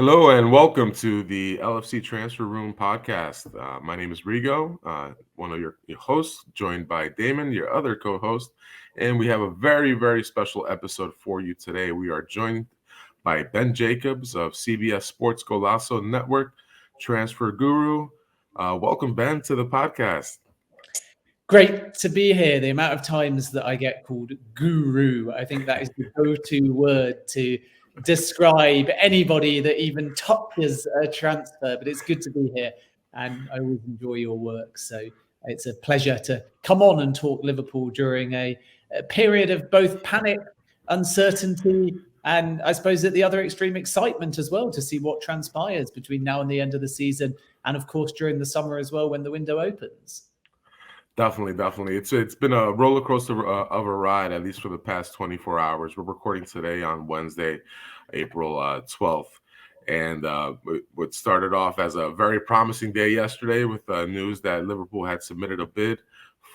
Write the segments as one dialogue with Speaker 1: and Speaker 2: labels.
Speaker 1: Hello and welcome to the LFC Transfer Room podcast. My name is Rigo, one of your hosts, joined by Damon, your other co-host, and we have a very, very special episode for you today. We are joined by Ben Jacobs of CBS Sports Golazo Network, Transfer Guru. Welcome, Ben, to the podcast.
Speaker 2: Great to be here. The amount of times that I get called guru, I think that is the go-to word to describe anybody that even touches a transfer. But it's good to be here, and I always enjoy your work. So it's a pleasure to come on and talk Liverpool during a period of both panic, uncertainty, and I suppose at the other extreme, excitement as well to see what transpires between now and the end of the season, and of course during the summer as well when the window opens.
Speaker 1: Definitely. It's been a roller coaster of a ride, at least for the past 24 hours. We're recording today on Wednesday, April 12th. And what started off as a very promising day yesterday with news that Liverpool had submitted a bid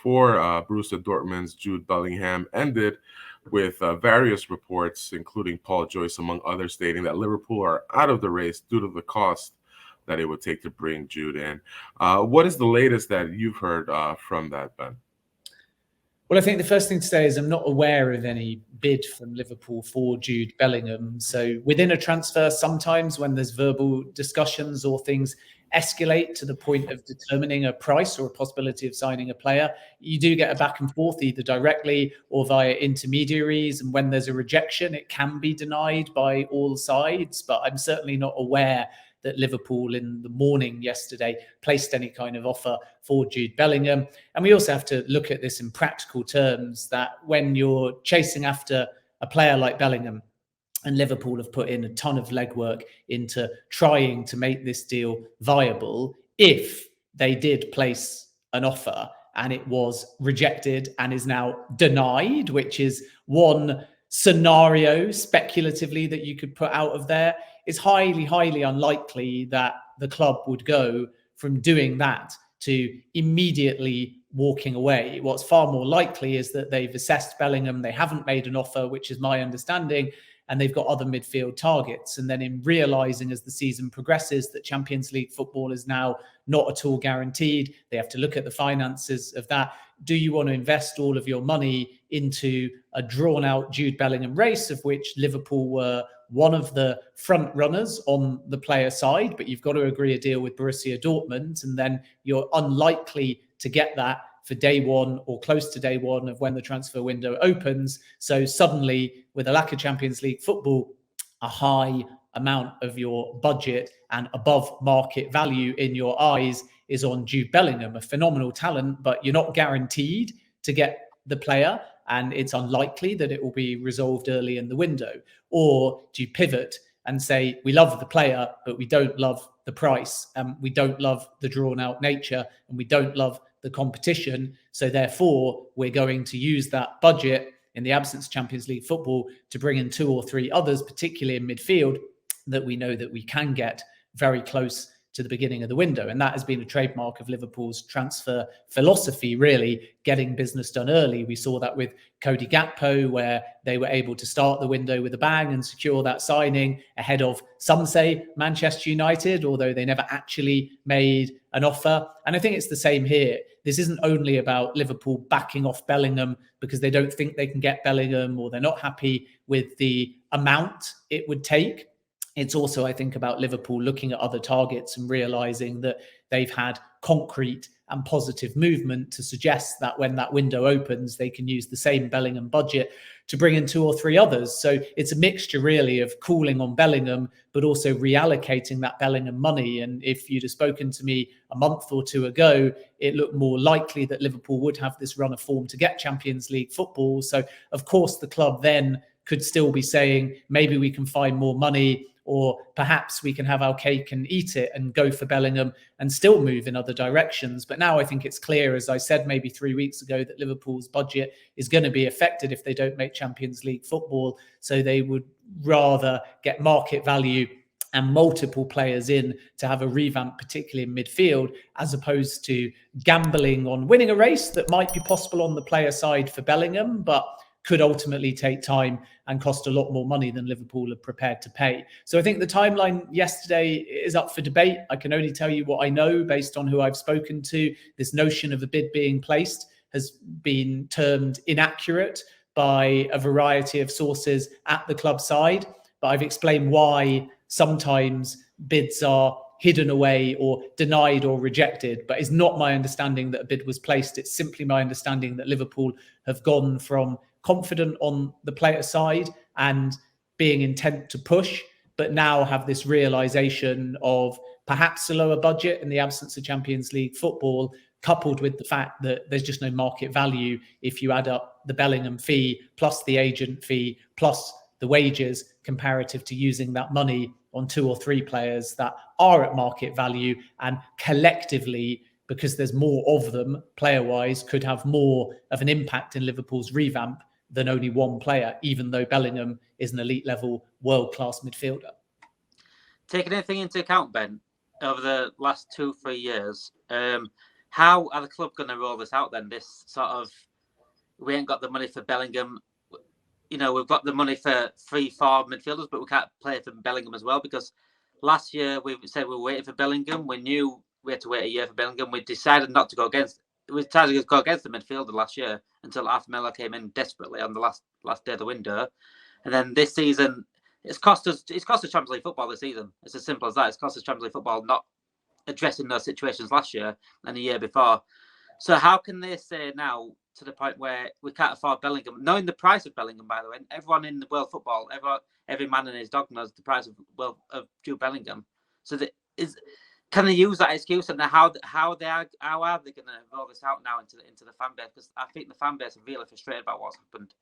Speaker 1: for Borussia Dortmund's Jude Bellingham ended with various reports, including Paul Joyce, among others, stating that Liverpool are out of the race due to the cost that it would take to bring Jude in. What is the latest that you've heard from that, Ben?
Speaker 2: Well, I think the first thing to say is I'm not aware of any bid from Liverpool for Jude Bellingham. So within a transfer, sometimes when there's verbal discussions or things escalate to the point of determining a price or a possibility of signing a player, you do get a back and forth either directly or via intermediaries. And when there's a rejection, it can be denied by all sides. But I'm certainly not aware that Liverpool in the morning yesterday placed any kind of offer for Jude Bellingham. And we also have to look at this in practical terms, that when you're chasing after a player like Bellingham, and Liverpool have put in a ton of legwork into trying to make this deal viable, if they did place an offer and it was rejected and is now denied, which is one scenario speculatively that you could put out of there, it's highly unlikely that the club would go from doing that to immediately walking away. What's far more likely is that they've assessed Bellingham, they haven't made an offer, which is my understanding, and they've got other midfield targets. And then in realizing as the season progresses that Champions League football is now not at all guaranteed, they have to look at the finances of that. Do you want to invest all of your money into a drawn-out Jude Bellingham race, of which Liverpool were one of the front runners on the player side, but you've got to agree a deal with Borussia Dortmund, and then you're unlikely to get that for day one or close to day one of when the transfer window opens. So suddenly, with a lack of Champions League football, a high amount of your budget and above market value in your eyes is on Jude Bellingham, a phenomenal talent, but you're not guaranteed to get the player, and it's unlikely that it will be resolved early in the window. Or do you pivot and say, we love the player, but we don't love the price, and we don't love the drawn out nature, and we don't love the competition. So therefore, we're going to use that budget in the absence of Champions League football to bring in two or three others, particularly in midfield, that we know that we can get very close to the beginning of the window. And that has been a trademark of Liverpool's transfer philosophy, really, getting business done early. We saw that with Cody Gakpo, where they were able to start the window with a bang and secure that signing ahead of, some say, Manchester United, although they never actually made an offer. And I think it's the same here. This isn't only about Liverpool backing off Bellingham because they don't think they can get Bellingham or they're not happy with the amount it would take. It's also, I think, about Liverpool looking at other targets and realizing that they've had concrete and positive movement to suggest that when that window opens, they can use the same Bellingham budget to bring in two or three others. So it's a mixture, really, of cooling on Bellingham, but also reallocating that Bellingham money. And if you'd have spoken to me a month or two ago, it looked more likely that Liverpool would have this run of form to get Champions League football. So, of course, the club then could still be saying, maybe we can find more money, or perhaps we can have our cake and eat it and go for Bellingham and still move in other directions. But now I think it's clear, as I said maybe 3 weeks ago, that Liverpool's budget is going to be affected if they don't make Champions League football. So they would rather get market value and multiple players in to have a revamp, particularly in midfield, as opposed to gambling on winning a race that might be possible on the player side for Bellingham, but could ultimately take time and cost a lot more money than Liverpool are prepared to pay. So I think the timeline yesterday is up for debate. I can only tell you what I know based on who I've spoken to. This notion of a bid being placed has been termed inaccurate by a variety of sources at the club side. But I've explained why sometimes bids are hidden away or denied or rejected, but it's not my understanding that a bid was placed. It's simply my understanding that Liverpool have gone from confident on the player side and being intent to push, but now have this realization of perhaps a lower budget in the absence of Champions League football, coupled with the fact that there's just no market value if you add up the Bellingham fee plus the agent fee plus the wages comparative to using that money on 2 or 3 players that are at market value and collectively, because there's more of them player-wise, could have more of an impact in Liverpool's revamp than only one player, even though Bellingham is an elite level world-class midfielder.
Speaker 3: Taking anything into account, Ben, over the last 2-3 years, how are the club going to roll this out then? This sort of, we ain't got the money for Bellingham. You know, we've got the money for 3-4 midfielders, but we can't play for Bellingham as well, because last year we said we were waiting for Bellingham. We knew we had to wait a year for Bellingham. We decided not to go against. We decided to go against the midfielder last year until after Miller came in desperately on the last day of the window, and then this season it's cost us Champions League football this season. It's as simple as that. It's cost us Champions League football not addressing those situations last year and the year before. So how can they say now, to the point where we can't afford Bellingham, knowing the price of Bellingham, by the way, everyone in the world football, every man and his dog knows the price of Jude Bellingham. So can they use that excuse, and how are they going to roll this out now into the fan base? Because I think the fan base are really frustrated about what's happened.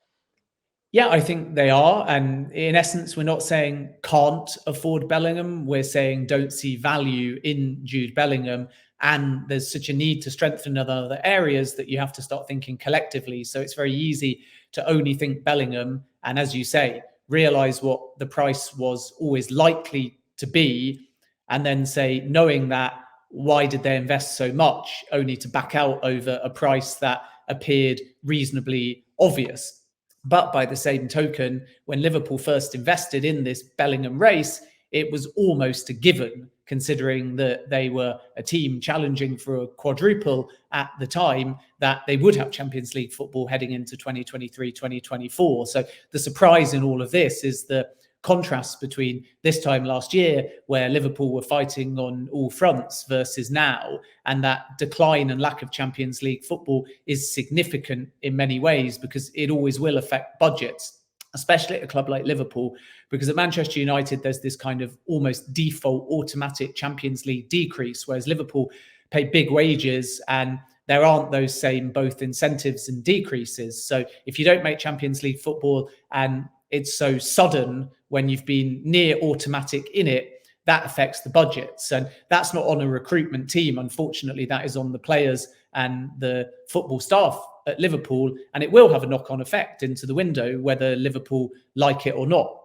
Speaker 2: Yeah, I think they are. And in essence, we're not saying can't afford Bellingham. We're saying don't see value in Jude Bellingham. And there's such a need to strengthen in other areas that you have to start thinking collectively. So it's very easy to only think Bellingham. And as you say, realize what the price was always likely to be. And then say, knowing that, why did they invest so much only to back out over a price that appeared reasonably obvious? But by the same token, when Liverpool first invested in this Bellingham race, it was almost a given, considering that they were a team challenging for a quadruple at the time, that they would have Champions League football heading into 2023-2024. So the surprise in all of this is the contrast between this time last year, where Liverpool were fighting on all fronts, versus now. And that decline and lack of Champions League football is significant in many ways, because it always will affect budgets, especially at a club like Liverpool, because at Manchester United, there's this kind of almost default automatic Champions League decrease, whereas Liverpool pay big wages and there aren't those same both incentives and decreases. So if you don't make Champions League football and it's so sudden when you've been near automatic in it, that affects the budgets. And that's not on a recruitment team. Unfortunately, that is on the players and the football staff at Liverpool. And it will have a knock-on effect into the window, whether Liverpool like it or not.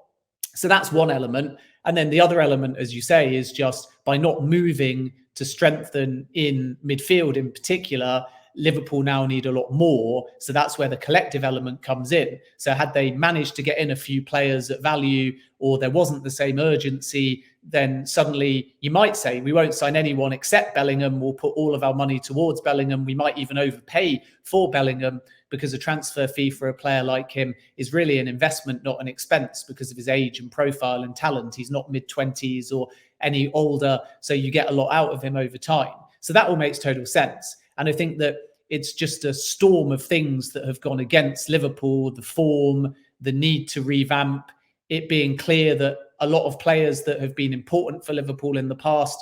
Speaker 2: So that's one element. And then the other element, as you say, is just by not moving to strengthen in midfield in particular, Liverpool now need a lot more. So that's where the collective element comes in. So had they managed to get in a few players at value, or there wasn't the same urgency, then suddenly you might say, we won't sign anyone except Bellingham. We'll put all of our money towards Bellingham. We might even overpay for Bellingham, because a transfer fee for a player like him is really an investment, not an expense, because of his age and profile and talent. He's not mid-20s or any older. So you get a lot out of him over time. So that all makes total sense. And I think that it's just a storm of things that have gone against Liverpool, the form, the need to revamp, it being clear that a lot of players that have been important for Liverpool in the past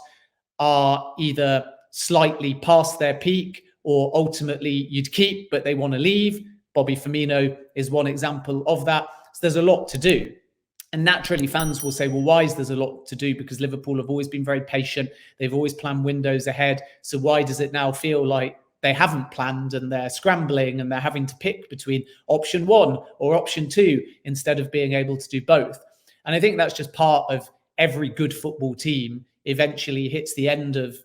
Speaker 2: are either slightly past their peak or ultimately you'd keep, but they want to leave. Bobby Firmino is one example of that. So there's a lot to do. And naturally, fans will say, well, why is there a lot to do? Because Liverpool have always been very patient. They've always planned windows ahead. So why does it now feel like they haven't planned and they're scrambling and they're having to pick between option one or option two instead of being able to do both? And I think that's just part of every good football team eventually hits the end of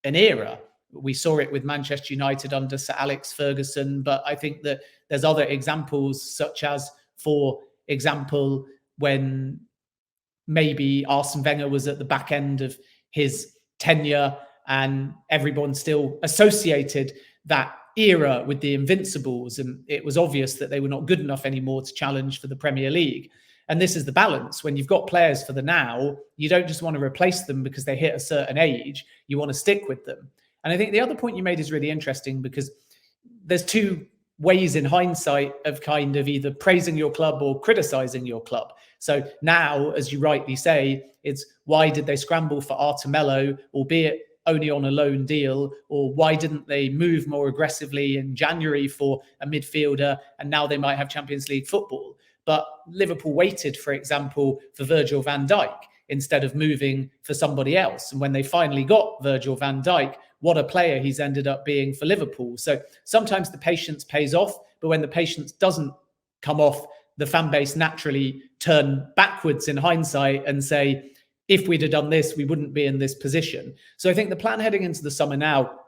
Speaker 2: an era We saw it with Manchester United under Sir Alex Ferguson, but I think that there's other examples, such as, for example, when maybe Arsene Wenger was at the back end of his tenure and everyone still associated that era with the Invincibles, and it was obvious that they were not good enough anymore to challenge for the Premier League. And this is the balance. When you've got players for the now, you don't just want to replace them because they hit a certain age. You want to stick with them. And I think the other point you made is really interesting, because there's two ways in hindsight of kind of either praising your club or criticizing your club. So now, as you rightly say, it's why did they scramble for Artemelo, albeit only on a loan deal, or why didn't they move more aggressively in January for a midfielder, and now they might have Champions League football. But Liverpool waited, for example, for Virgil van Dijk instead of moving for somebody else. And when they finally got Virgil van Dijk, what a player he's ended up being for Liverpool. So sometimes the patience pays off, but when the patience doesn't come off, the fan base naturally turn backwards in hindsight and say, if we'd have done this, we wouldn't be in this position. So I think the plan heading into the summer now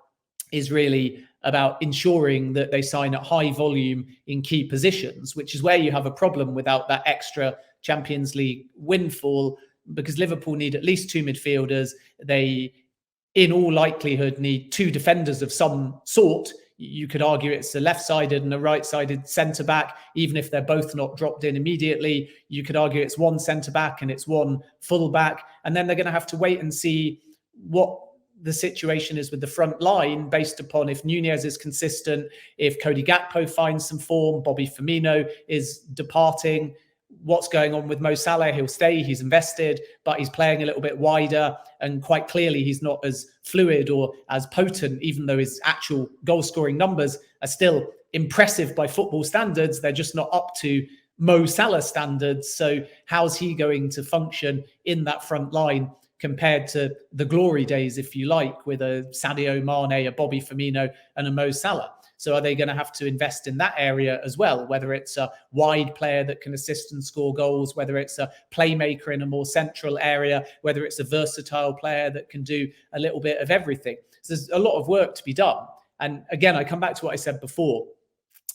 Speaker 2: is really about ensuring that they sign at high volume in key positions, which is where you have a problem without that extra Champions League windfall, because Liverpool need at least two midfielders. They, in all likelihood, need two defenders of some sort. You could argue it's a left-sided and a right-sided centre-back, even if they're both not dropped in immediately. You could argue it's one centre-back and it's one full-back. And then they're going to have to wait and see what the situation is with the front line, based upon if Nunez is consistent, if Cody Gakpo finds some form, Bobby Firmino is departing, what's going on with Mo Salah. He'll stay, he's invested, but he's playing a little bit wider, and quite clearly he's not as fluid or as potent, even though his actual goal scoring numbers are still impressive by football standards. They're just not up to Mo Salah standards. So how's he going to function in that front line compared to the glory days, if you like, with a Sadio Mane, a Bobby Firmino and a Mo Salah? So are they going to have to invest in that area as well, whether it's a wide player that can assist and score goals, whether it's a playmaker in a more central area, whether it's a versatile player that can do a little bit of everything? So there's a lot of work to be done. And again, I come back to what I said before.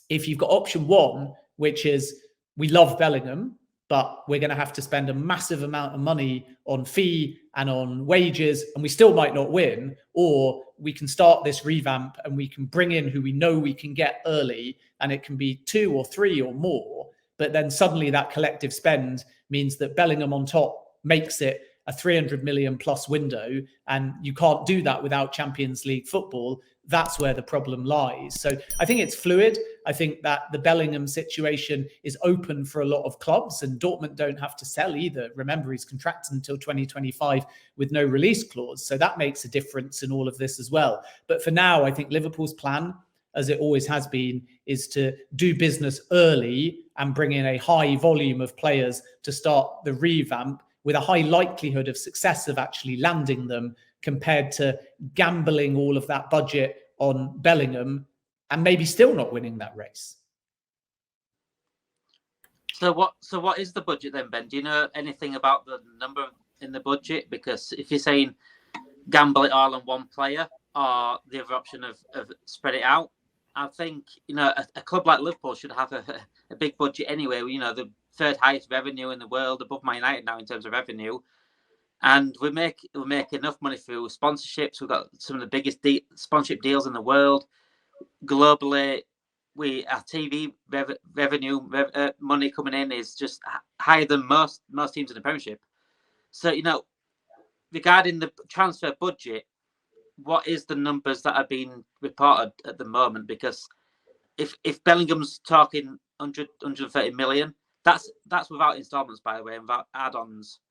Speaker 2: If you've got option one, which is we love Bellingham, but we're going to have to spend a massive amount of money on fee and on wages, and we still might not win, or we can start this revamp and we can bring in who we know we can get early, and it can be 2 or 3 or more, but then suddenly that collective spend means that Bellingham on top makes it a 300 million plus window, and you can't do that without Champions League football. That's where the problem lies. So I think it's fluid. I think that the Bellingham situation is open for a lot of clubs, and Dortmund don't have to sell either. Remember, he's contracted until 2025 with no release clause. So that makes a difference in all of this as well. But for now, I think Liverpool's plan, as it always has been, is to do business early and bring in a high volume of players to start the revamp, with a high likelihood of success of actually landing them, compared to gambling all of that budget on Bellingham and maybe still not winning that race.
Speaker 3: So what is the budget then, Ben? Do you know anything about the number in the budget? Because if you're saying gamble it all on one player, or the other option of spread it out, I think, a club like Liverpool should have a big budget anyway. The third highest revenue in the world, above Man United now in terms of revenue. And we make enough money through sponsorships. We've got some of the biggest sponsorship deals in the world. Globally, our TV revenue money coming in is just higher than most teams in the Premiership. So, regarding the transfer budget, what is the numbers that are being reported at the moment? Because if Bellingham's talking 130 million, that's without installments, by the way, and without add-ons.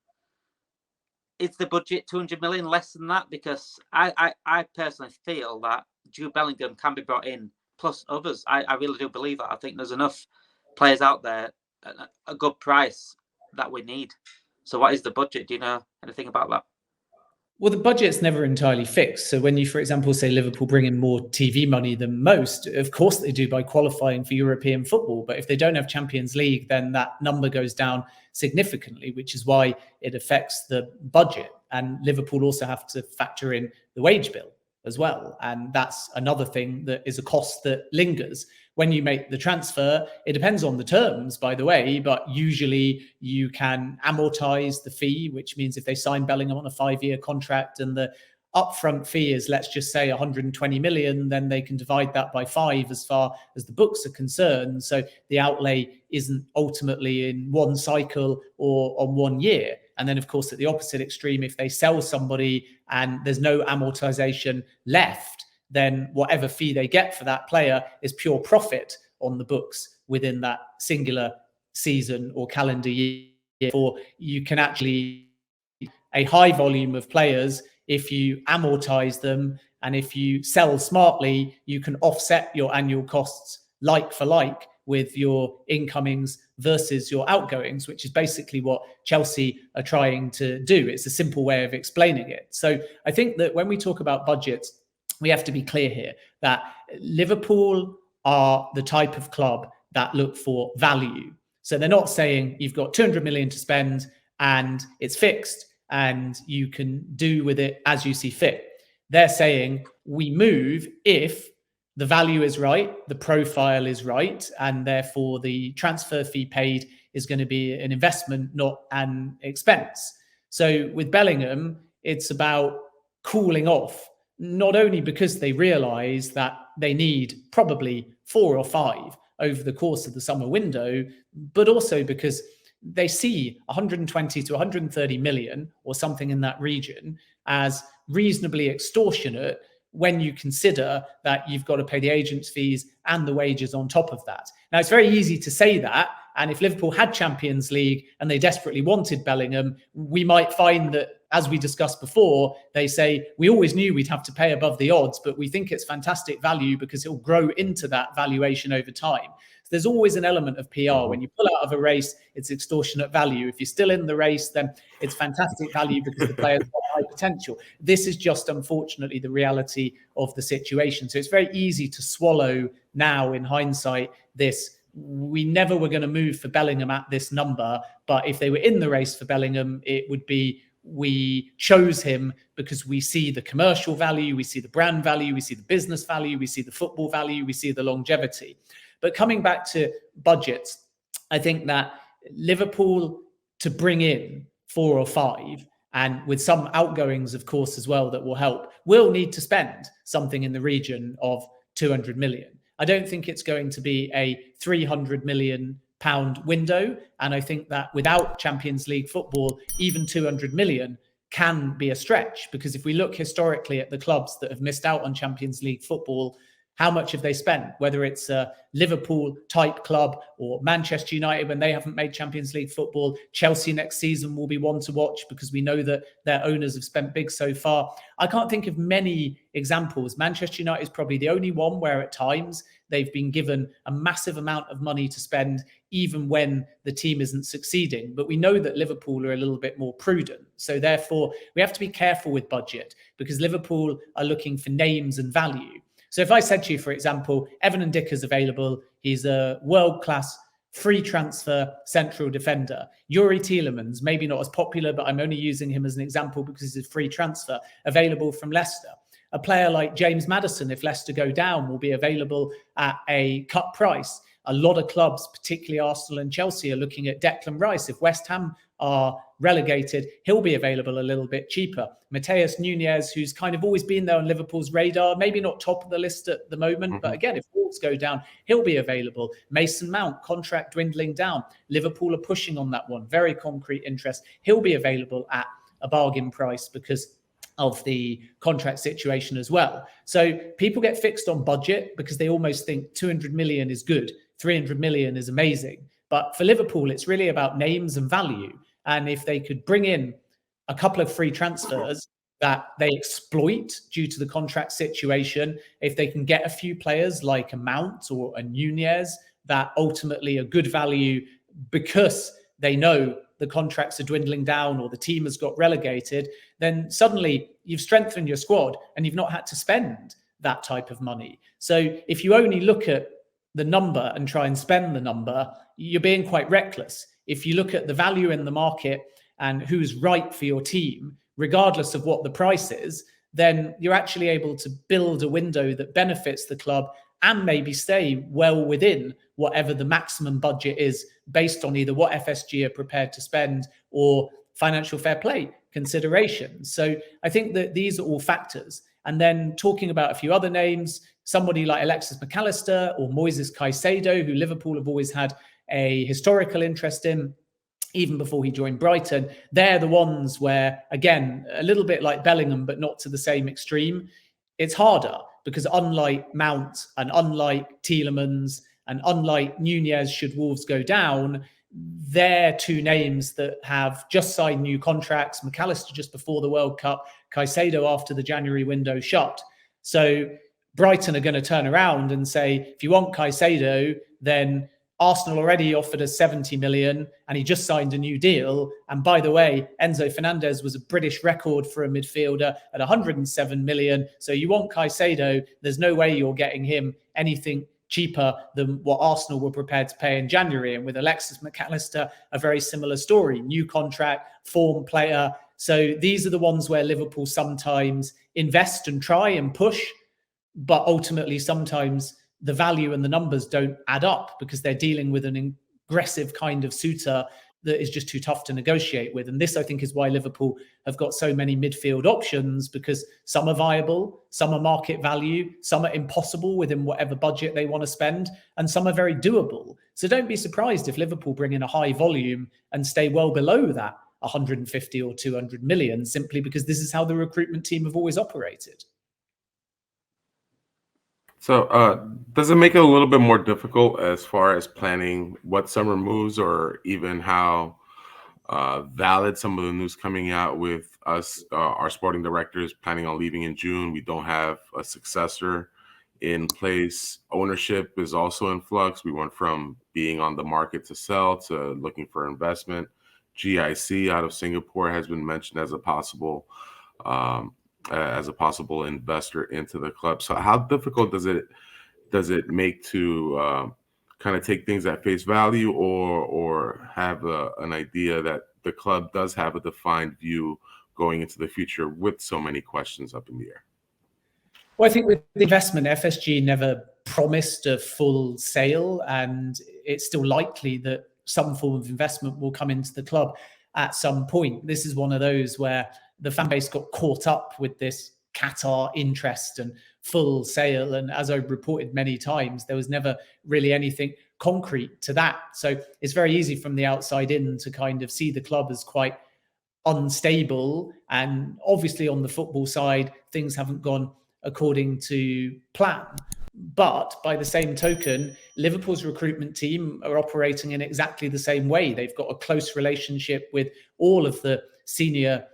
Speaker 3: Is the budget 200 million less than that? Because I personally feel that Jude Bellingham can be brought in, plus others. I really do believe that. I think there's enough players out there at a good price that we need. So what is the budget? Do you know anything about that?
Speaker 2: Well, the budget's never entirely fixed. So when you, for example, say Liverpool bring in more TV money than most, of course they do by qualifying for European football. But if they don't have Champions League, then that number goes down significantly, which is why it affects the budget. And Liverpool also have to factor in the wage bill. as well. And that's another thing that is a cost that lingers. When you make the transfer, it depends on the terms, by the way, but usually you can amortize the fee, which means if they sign Bellingham on a 5-year contract and the upfront fee is, let's just say, 120 million, then they can divide that by 5 as far as the books are concerned. So the outlay isn't ultimately in one cycle or on 1 year. And then, of course, at the opposite extreme, if they sell somebody and there's no amortization left, then whatever fee they get for that player is pure profit on the books within that singular season or calendar year. Or you can actually a high volume of players. If you amortize them and if you sell smartly, you can offset your annual costs like for like with your incomings versus your outgoings, which is basically what Chelsea are trying to do. It's a simple way of explaining it. So I think that when we talk about budgets, we have to be clear here that Liverpool are the type of club that look for value. So they're not saying you've got 200 million to spend and it's fixed and you can do with it as you see fit. They're saying we move if the value is right, the profile is right, and therefore the transfer fee paid is going to be an investment, not an expense. So with Bellingham, it's about cooling off, not only because they realize that they need probably 4 or 5 over the course of the summer window, but also because they see 120 to 130 million or something in that region as reasonably extortionate when you consider that you've got to pay the agents' fees and the wages on top of that. Now, it's very easy to say that. And if Liverpool had Champions League and they desperately wanted Bellingham, we might find that, as we discussed before, they say, we always knew we'd have to pay above the odds, but we think it's fantastic value because it'll grow into that valuation over time. So there's always an element of PR. When you pull out of a race, it's extortionate value. If you're still in the race, then it's fantastic value because the player's got high potential. This is just, unfortunately, the reality of the situation. So it's very easy to swallow now in hindsight this, we never were going to move for Bellingham at this number, but if they were in the race for Bellingham, it would be, we chose him because we see the commercial value, we see the brand value, we see the business value, we see the football value, we see the longevity. But coming back to budgets, I think that Liverpool, to bring in 4 or 5, and with some outgoings, of course, as well, that will help, will need to spend something in the region of 200 million. I don't think it's going to be a 300 million pound window. And I think that without Champions League football, even 200 million can be a stretch, because if we look historically at the clubs that have missed out on Champions League football, how much have they spent? Whether it's a Liverpool type club or Manchester United when they haven't made Champions League football. Chelsea next season will be one to watch because we know that their owners have spent big so far. I can't think of many examples. Manchester United is probably the only one where at times they've been given a massive amount of money to spend even when the team isn't succeeding. But we know that Liverpool are a little bit more prudent. So therefore, we have to be careful with budget because Liverpool are looking for names and value. So if I said to you, for example, Evan Ndicka's available, he's a world-class free transfer central defender. Yuri Tielemans, maybe not as popular, but I'm only using him as an example because he's a free transfer, available from Leicester. A player like James Maddison, if Leicester go down, will be available at a cut price. A lot of clubs, particularly Arsenal and Chelsea, are looking at Declan Rice. If West Ham are relegated, he'll be available a little bit cheaper. Matheus Nunes, who's kind of always been there on Liverpool's radar, maybe not top of the list at the moment, but again, if Wolves go down, he'll be available. Mason Mount, contract dwindling down. Liverpool are pushing on that one. Very concrete interest. He'll be available at a bargain price because of the contract situation as well. So people get fixed on budget because they almost think 200 million is good, 300 million is amazing. But for Liverpool, it's really about names and value. And if they could bring in a couple of free transfers that they exploit due to the contract situation, if they can get a few players like a Mount or a Nunes that ultimately are good value because they know the contracts are dwindling down or the team has got relegated, then suddenly you've strengthened your squad and you've not had to spend that type of money. So if you only look at the number and try and spend the number, you're being quite reckless. If you look at the value in the market and who's right for your team, regardless of what the price is, then you're actually able to build a window that benefits the club and maybe stay well within whatever the maximum budget is based on either what FSG are prepared to spend or financial fair play considerations. So I think that these are all factors. And then talking about a few other names, somebody like Alexis McAllister or Moises Caicedo, who Liverpool have always had a historical interest in, even before he joined Brighton, they're the ones where, again, a little bit like Bellingham, but not to the same extreme, it's harder because unlike Mount and unlike Tielemans and unlike Nunez, should Wolves go down, they're two names that have just signed new contracts. McAllister just before the World Cup, Caicedo after the January window shut. So Brighton are going to turn around and say, if you want Caicedo, then Arsenal already offered us 70 million and he just signed a new deal. And by the way, Enzo Fernandez was a British record for a midfielder at 107 million. So you want Caicedo, there's no way you're getting him anything cheaper than what Arsenal were prepared to pay in January. And with Alexis McAllister, a very similar story, new contract, form player. So these are the ones where Liverpool sometimes invest and try and push, but ultimately sometimes the value and the numbers don't add up because they're dealing with an aggressive kind of suitor that is just too tough to negotiate with. And this, I think, is why Liverpool have got so many midfield options, because some are viable, some are market value, some are impossible within whatever budget they want to spend, and some are very doable. So don't be surprised if Liverpool bring in a high volume and stay well below that 150 or 200 million, simply because this is how the recruitment team have always operated.
Speaker 1: So does it make it a little bit more difficult as far as planning what summer moves, or even how valid some of the news coming out with us, our sporting directors planning on leaving in June? We don't have a successor in place. Ownership is also in flux. We went from being on the market to sell to looking for investment. GIC out of Singapore has been mentioned as a possible investor into the club. So how difficult does it make to kind of take things at face value, or have an idea that the club does have a defined view going into the future with so many questions up in the air?
Speaker 2: Well, I think with the investment, FSG never promised a full sale, and it's still likely that some form of investment will come into the club at some point. This is one of those where the fan base got caught up with this Qatar interest and full sale. And as I've reported many times, there was never really anything concrete to that. So it's very easy from the outside in to kind of see the club as quite unstable. And obviously on the football side, things haven't gone according to plan. But by the same token, Liverpool's recruitment team are operating in exactly the same way. They've got a close relationship with all of the senior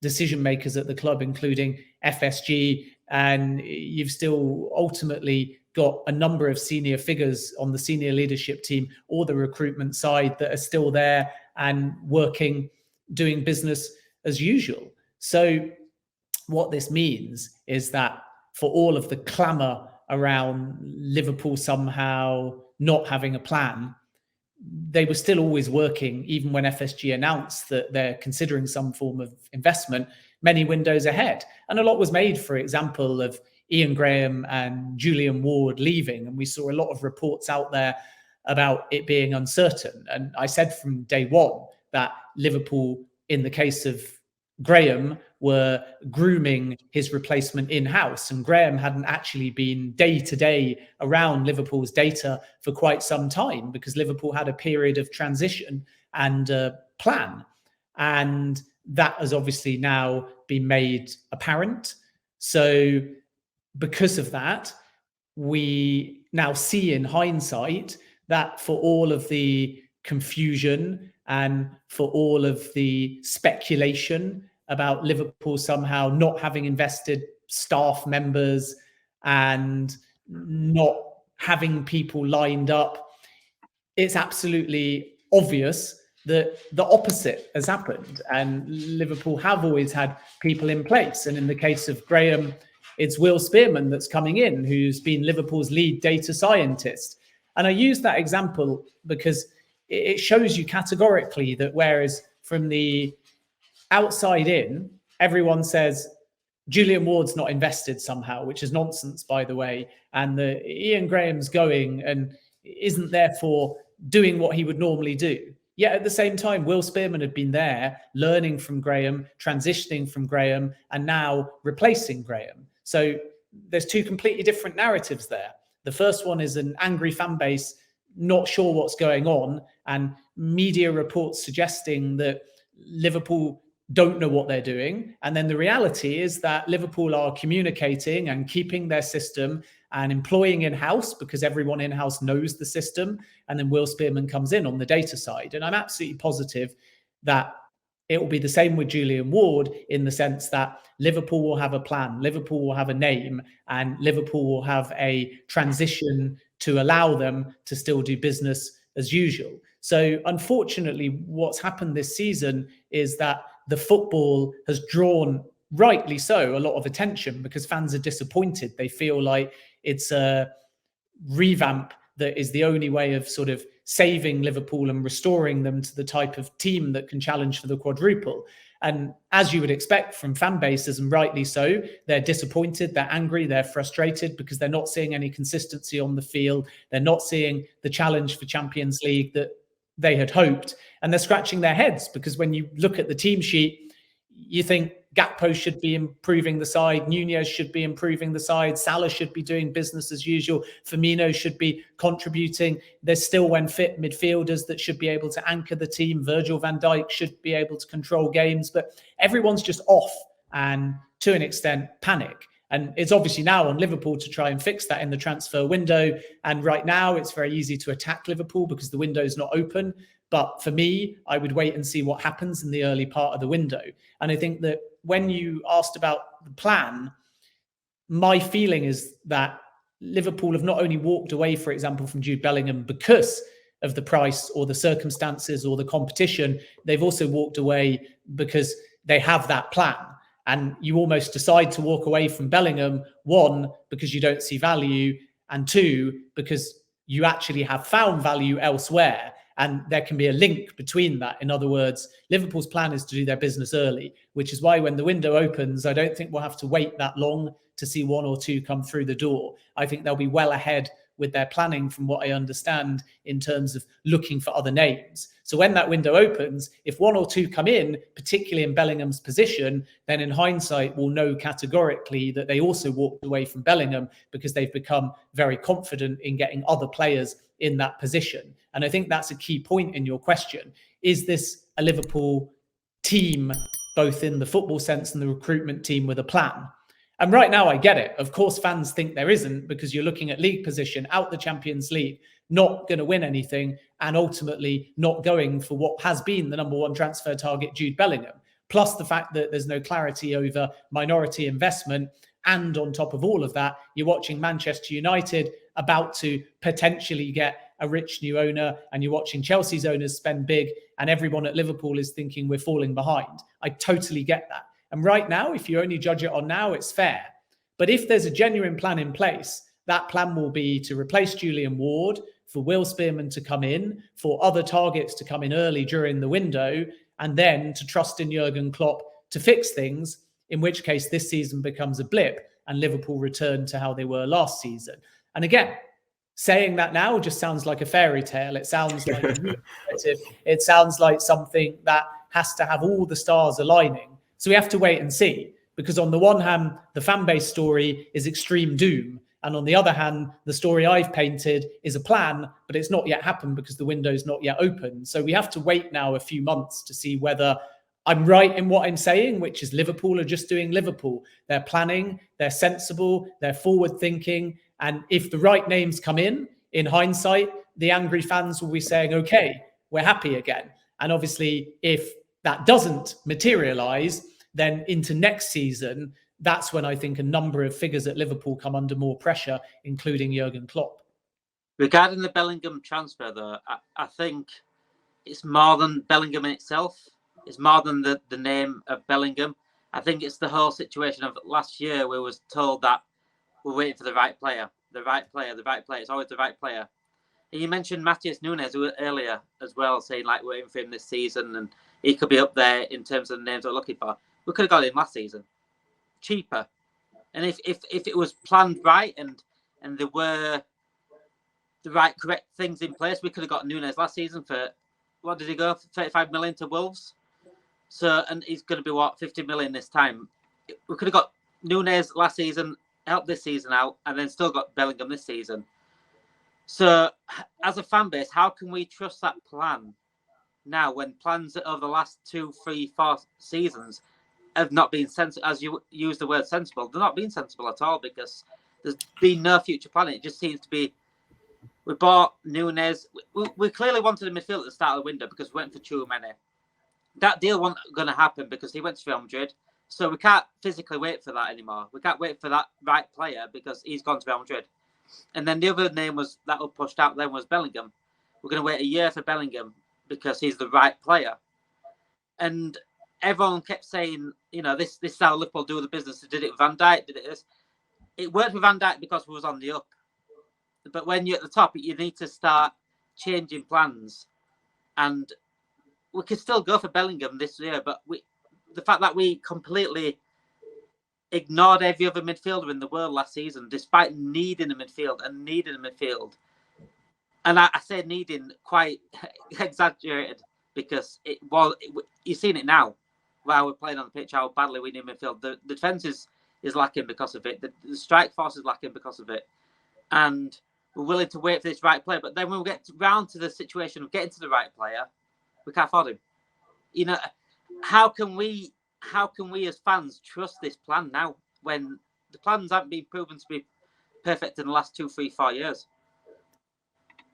Speaker 2: decision makers at the club, including FSG, and you've still ultimately got a number of senior figures on the senior leadership team or the recruitment side that are still there and working, doing business as usual. So what this means is that for all of the clamour around Liverpool somehow not having a plan, they were still always working, even when FSG announced that they're considering some form of investment, many windows ahead. And a lot was made, for example, of Ian Graham and Julian Ward leaving. And we saw a lot of reports out there about it being uncertain. And I said from day one that Liverpool, in the case of Graham, were grooming his replacement in-house, and Graham hadn't actually been day-to-day around Liverpool's data for quite some time, because Liverpool had a period of transition and plan, and that has obviously now been made apparent. So because of that, we now see in hindsight that for all of the confusion and for all of the speculation about Liverpool somehow not having invested staff members and not having people lined up, it's absolutely obvious that the opposite has happened. And Liverpool have always had people in place. And in the case of Graham, it's Will Spearman that's coming in, who's been Liverpool's lead data scientist. And I use that example because it shows you categorically that whereas from the outside in, everyone says Julian Ward's not invested somehow, which is nonsense, by the way. And Ian Graham's going and isn't therefore doing what he would normally do. Yet at the same time, Will Spearman had been there, learning from Graham, transitioning from Graham, and now replacing Graham. So there's two completely different narratives there. The first one is an angry fan base, not sure what's going on, and media reports suggesting that Liverpool don't know what they're doing. And then the reality is that Liverpool are communicating and keeping their system and employing in-house because everyone in-house knows the system. And then Will Spearman comes in on the data side. And I'm absolutely positive that it will be the same with Julian Ward, in the sense that Liverpool will have a plan, Liverpool will have a name, and Liverpool will have a transition to allow them to still do business as usual. So unfortunately, what's happened this season is that the football has drawn, rightly so, a lot of attention because fans are disappointed. They feel like it's a revamp that is the only way of sort of saving Liverpool and restoring them to the type of team that can challenge for the quadruple. And as you would expect from fan bases, and rightly so, they're disappointed, they're angry, they're frustrated because they're not seeing any consistency on the field. They're not seeing the challenge for Champions League that they had hoped. And they're scratching their heads because when you look at the team sheet, you think Gakpo should be improving the side, Nunez should be improving the side, Salah should be doing business as usual, Firmino should be contributing. There's still, when fit, midfielders that should be able to anchor the team. Virgil van Dijk should be able to control games, but everyone's just off and, to an extent, panic. And it's obviously now on Liverpool to try and fix that in the transfer window. And right now it's very easy to attack Liverpool because the window is not open. But for me, I would wait and see what happens in the early part of the window. And I think that when you asked about the plan, my feeling is that Liverpool have not only walked away, for example, from Jude Bellingham because of the price or the circumstances or the competition, they've also walked away because they have that plan. And you almost decide to walk away from Bellingham, one, because you don't see value, and two, because you actually have found value elsewhere. And there can be a link between that. In other words, Liverpool's plan is to do their business early, which is why when the window opens, I don't think we'll have to wait that long to see one or two come through the door. I think they'll be well ahead with their planning, from what I understand, in terms of looking for other names. So when that window opens, if one or two come in, particularly in Bellingham's position, then in hindsight, we'll know categorically that they also walked away from Bellingham because they've become very confident in getting other players in that position. And I think that's a key point in your question. Is this a Liverpool team, both in the football sense and the recruitment team, with a plan? And right now, I get it. Of course, fans think there isn't, because you're looking at league position, out the Champions League, not going to win anything, and ultimately not going for what has been the number one transfer target, Jude Bellingham. Plus the fact that there's no clarity over minority investment. And on top of all of that, you're watching Manchester United about to potentially get a rich new owner, and you're watching Chelsea's owners spend big, and everyone at Liverpool is thinking we're falling behind. I totally get that. And right now, if you only judge it on now, it's fair. But if there's a genuine plan in place, that plan will be to replace Julian Ward, for Will Spearman to come in, for other targets to come in early during the window, and then to trust in Jurgen Klopp to fix things, in which case this season becomes a blip and Liverpool return to how they were last season. And again, saying that now just sounds like a fairy tale. It sounds like it sounds like something that has to have all the stars aligning. So we have to wait and see, because on the one hand, the fan base story is extreme doom. And on the other hand, the story I've painted is a plan, but it's not yet happened because the window's not yet open. So we have to wait now a few months to see whether I'm right in what I'm saying, which is Liverpool are just doing Liverpool. They're planning, they're sensible, they're forward thinking. And if the right names come in hindsight, the angry fans will be saying, okay, we're happy again. And obviously, if that doesn't materialize, then into next season, that's when I think a number of figures at Liverpool come under more pressure, including Jurgen Klopp.
Speaker 3: Regarding the Bellingham transfer, though, I think it's more than Bellingham in itself. It's more than the name of Bellingham. I think it's the whole situation of last year where we was told that we're waiting for the right player. It's always the right player. And you mentioned Matheus Nunes earlier as well, saying like we're waiting for him this season and he could be up there in terms of the names we're looking for. We could have got him last season. cheaper. And if it was planned right and there were the right correct things in place, we could have got Nunes last season for, what did he go, 35 million to Wolves? So, and he's going to be, 50 million this time. We could have got Nunes last season, helped this season out, and then still got Bellingham this season. So, as a fan base, how can we trust that plan now when plans over the last 2, 3, 4 seasons have not been sensible? As you use the word sensible, they're not being sensible at all, because there's been no future planning. It just seems to be, we bought Nunes. We clearly wanted a midfielder at the start of the window because we went for Tchouaméni. That deal wasn't going to happen because he went to Real Madrid. So we can't physically wait for that anymore. We can't wait for that right player because he's gone to Real Madrid. And then the other name that was pushed out then was Bellingham. We're going to wait a year for Bellingham because he's the right player. And everyone kept saying, this is how Liverpool do the business. They did it with Van Dijk, did it this. It worked with Van Dijk because we was on the up. But when you're at the top, you need to start changing plans. And we could still go for Bellingham this year, but the fact that we completely ignored every other midfielder in the world last season, despite needing a midfield. And I say needing quite exaggerated because you've seen it now while we're playing on the pitch, how badly we need midfield. The defence is lacking because of it. The strike force is lacking because of it. And we're willing to wait for this right player. But then when we get round to the situation of getting to the right player, we can't afford him. How can we as fans trust this plan now when the plans haven't been proven to be perfect in the last 2, 3, 4 years?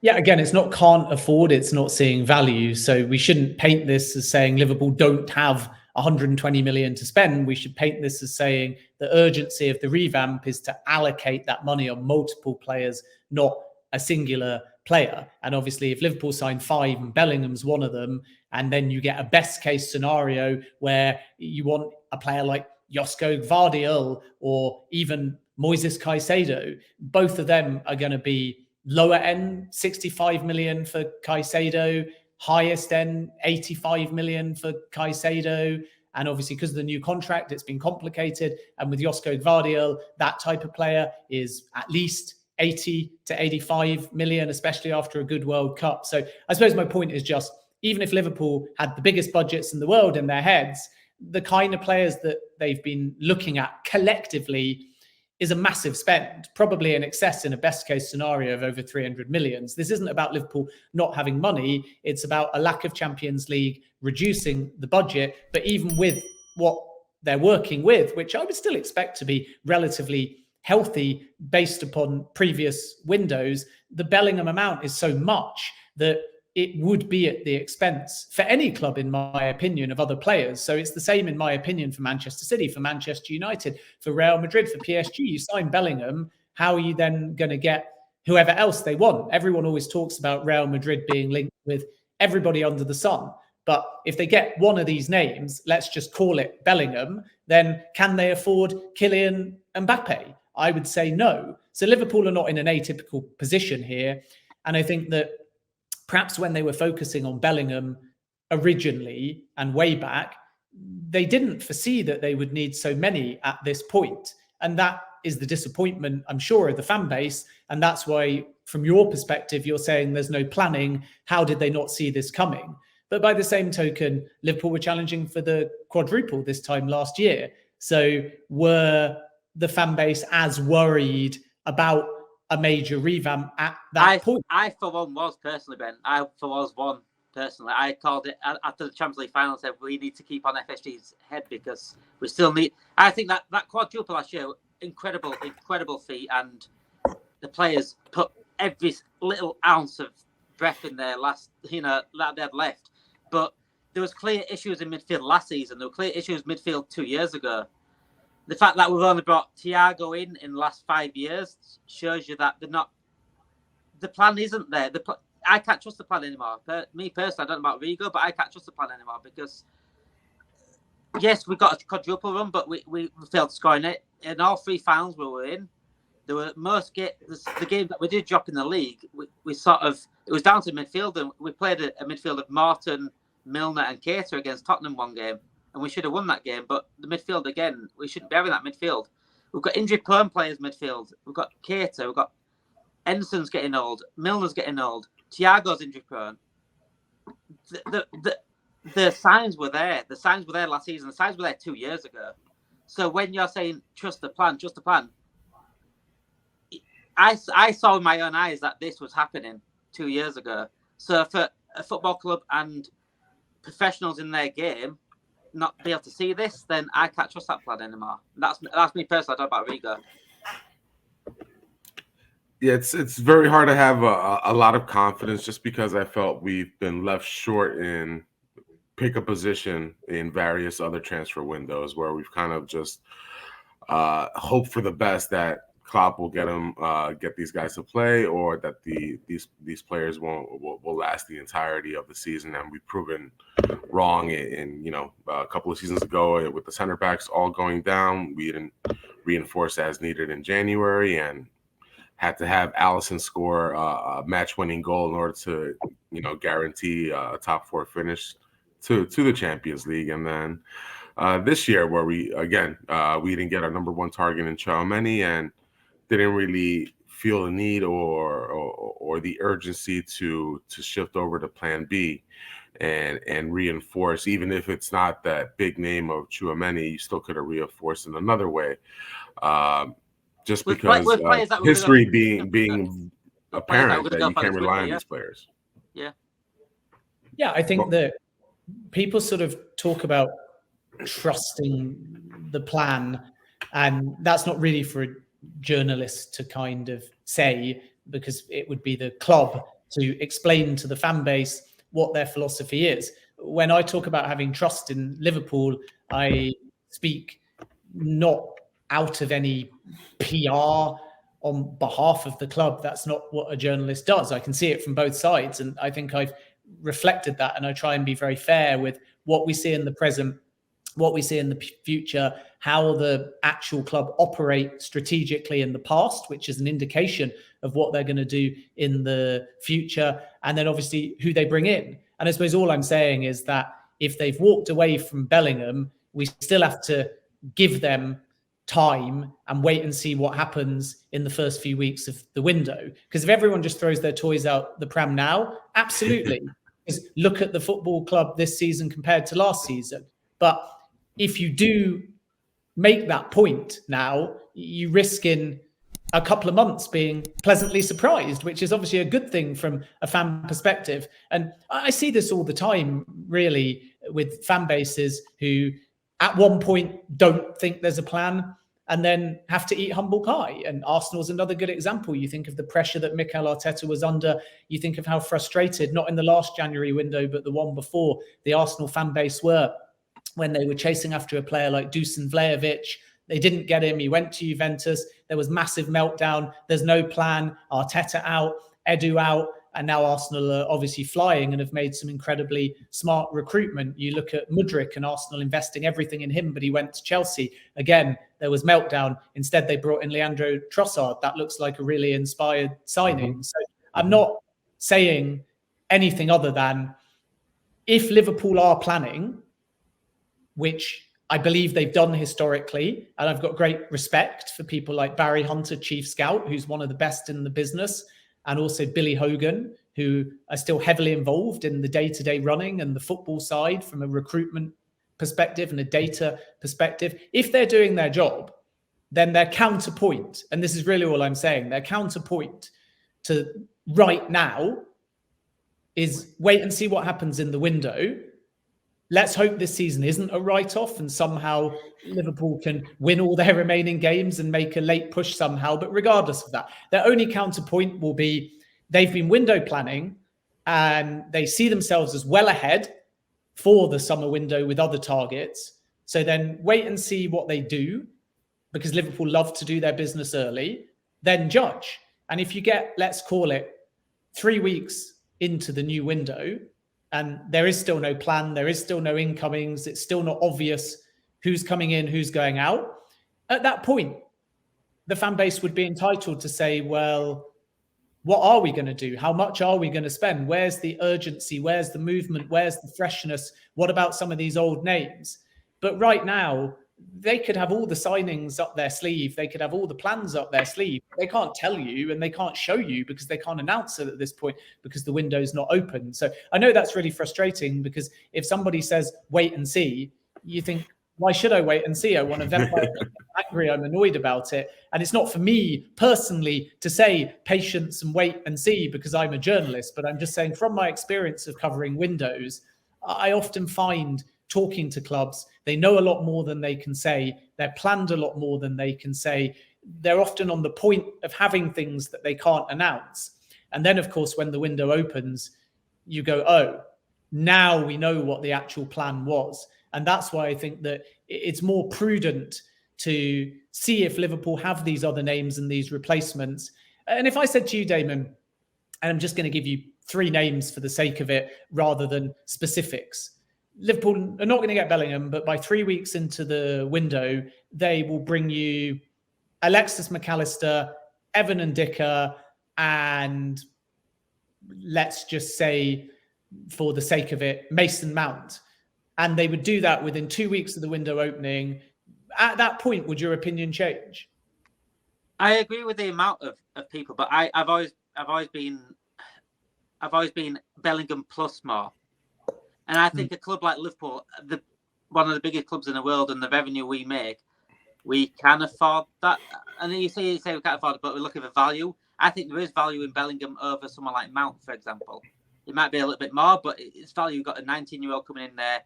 Speaker 2: Yeah, again, it's not can't afford, it's not seeing value. So we shouldn't paint this as saying Liverpool don't have 120 million to spend. We should paint this as saying the urgency of the revamp is to allocate that money on multiple players, not a singular player. And obviously, if Liverpool sign 5 and Bellingham's one of them, and then you get a best case scenario where you want a player like Josko Gvardiol or even Moises Caicedo, both of them are going to be lower end 65 million for Caicedo, highest end 85 million for Caicedo. And obviously, because of the new contract, it's been complicated. And with Josko Gvardiol, that type of player is at least 80 to 85 million, especially after a good World Cup. So I suppose my point is just, even if Liverpool had the biggest budgets in the world in their heads, the kind of players that they've been looking at collectively is a massive spend, probably in excess in a best case scenario of over 300 million. So this isn't about Liverpool not having money. It's about a lack of Champions League, reducing the budget. But even with what they're working with, which I would still expect to be relatively healthy based upon previous windows, the Bellingham amount is so much that it would be at the expense for any club, in my opinion, of other players. So it's the same, in my opinion, for Manchester City, for Manchester United, for Real Madrid, for PSG. You sign Bellingham, how are you then going to get whoever else they want? Everyone always talks about Real Madrid being linked with everybody under the sun. But if they get one of these names, let's just call it Bellingham, then can they afford Kylian Mbappe? I would say no. So Liverpool are not in an atypical position here. And I think that perhaps when they were focusing on Bellingham originally and way back, they didn't foresee that they would need so many at this point. And that is the disappointment, I'm sure, of the fan base. And that's why, from your perspective, you're saying there's no planning. How did they not see this coming? But by the same token, Liverpool were challenging for the quadruple this time last year. So were the fan base as worried about a major revamp at that point?
Speaker 3: I for one was personally, Ben. I called it after the Champions League final. Said we need to keep on FSG's head because we still need. I think that quadruple last year, incredible feat, and the players put every little ounce of breath in their last, that they had left. But there was clear issues in midfield last season. There were clear issues midfield 2 years ago. The fact that we've only brought Thiago in the last 5 years shows you that the plan isn't there. I can't trust the plan anymore. Me personally, I don't know about Rigo, but I can't trust the plan anymore because, yes, we got a quadruple run, but we failed to score in it. In all 3 finals we were in, there were the game that we did drop in the league, we sort of, it was down to midfield, and we played a midfield of Martin, Milner and Keita against Tottenham one game, and we should have won that game. But the midfield, again, we shouldn't be having that midfield. We've got injury-prone players midfield. We've got Keita. We've got Enson's getting old. Milner's getting old. Thiago's injury-prone. The signs were there. The signs were there last season. The signs were there 2 years ago. So when you're saying trust the plan, I saw in my own eyes that this was happening 2 years ago. So for a football club and professionals in their game not be able to see this, then I can't trust that plan anymore. That's me personally. I don't know about Rigo.
Speaker 1: Yeah, it's very hard to have a lot of confidence just because I felt we've been left short in pick a position in various other transfer windows where we've kind of just hoped for the best that Klopp will get these guys to play, or that these players will last the entirety of the season. And we've proven wrong in a couple of seasons ago with the center backs all going down. We didn't reinforce as needed in January and had to have Alisson score a match-winning goal in order to guarantee a top 4 finish to the Champions League. And then this year, where we didn't get our number 1 target in Tchouaméni and didn't really feel the need or the urgency to shift over to Plan B and reinforce, even if it's not that big name of Tchouaméni, you still could have reinforced in another way. Just because history being apparent that you can't rely on these players.
Speaker 3: Yeah.
Speaker 2: Yeah, I think that people sort of talk about trusting the plan, and that's not really for a journalist to kind of say, because it would be the club to explain to the fan base what their philosophy is. When I talk about having trust in Liverpool, I speak not out of any PR on behalf of the club. That's not what a journalist does. I can see it from both sides, and I think I've reflected that, and I try and be very fair with what we see in the present, what we see in the future, how the actual club operate strategically in the past, which is an indication of what they're going to do in the future, and then obviously who they bring in. And I suppose all I'm saying is that if they've walked away from Bellingham, we still have to give them time and wait and see what happens in the first few weeks of the window. Because if everyone just throws their toys out the pram now, absolutely. Because look at the football club this season compared to last season. But if you do make that point now, you risk in a couple of months being pleasantly surprised, which is obviously a good thing from a fan perspective. And I see this all the time, really, with fan bases who at one point don't think there's a plan and then have to eat humble pie. And Arsenal's another good example. You think of the pressure that Mikel Arteta was under. You think of how frustrated, not in the last January window, but the one before, the Arsenal fan base were when they were chasing after a player like Dusan Vlahovic. They didn't get him. He went to Juventus. There was massive meltdown. There's no plan. Arteta out, Edu out. And now Arsenal are obviously flying and have made some incredibly smart recruitment. You look at Mudryk and Arsenal investing everything in him, but he went to Chelsea. Again, there was meltdown. Instead, they brought in Leandro Trossard. That looks like a really inspired signing. So I'm not saying anything other than if Liverpool are planning, which I believe they've done historically, and I've got great respect for people like Barry Hunter, Chief Scout, who's one of the best in the business, and also Billy Hogan, who are still heavily involved in the day-to-day running and the football side from a recruitment perspective and a data perspective. If they're doing their job, then their counterpoint, and this is really all I'm saying, their counterpoint to right now is wait and see what happens in the window. Let's hope this season isn't a write-off and somehow Liverpool can win all their remaining games and make a late push somehow. But regardless of that, their only counterpoint will be they've been window planning and they see themselves as well ahead for the summer window with other targets. So then wait and see what they do, because Liverpool love to do their business early, then judge. And if you get, let's call it 3 weeks into the new window, and there is still no plan, there is still no incomings, it's still not obvious who's coming in, who's going out. At that point, the fan base would be entitled to say, well, what are we going to do? How much are we going to spend? Where's the urgency? Where's the movement? Where's the freshness? What about some of these old names? But right now, they could have all the signings up their sleeve. They could have all the plans up their sleeve. They can't tell you and they can't show you because they can't announce it at this point because the window's not open. So I know that's really frustrating, because if somebody says, wait and see, you think, why should I wait and see? I want to vent. I'm angry. I'm annoyed about it. And it's not for me personally to say patience and wait and see because I'm a journalist, but I'm just saying from my experience of covering windows, I often find talking to clubs, they know a lot more than they can say. They're planned a lot more than they can say. They're often on the point of having things that they can't announce. And then, of course, when the window opens, you go, oh, now we know what the actual plan was. And that's why I think that it's more prudent to see if Liverpool have these other names and these replacements. And if I said to you, Damon, and I'm just going to give you 3 names for the sake of it rather than specifics, Liverpool are not going to get Bellingham, but by 3 weeks into the window, they will bring you Alexis, McAllister, Evan and Dicker, and let's just say, for the sake of it, Mason Mount. And they would do that within 2 weeks of the window opening. At that point, would your opinion change?
Speaker 3: I agree with the amount of people, but I've always been Bellingham plus more. And I think a club like Liverpool, one of the biggest clubs in the world, and the revenue we make, we can afford that. And then you say we can't afford it, but we're looking for value. I think there is value in Bellingham over someone like Mount, for example. It might be a little bit more, but it's value. You've got a 19-year-old coming in there.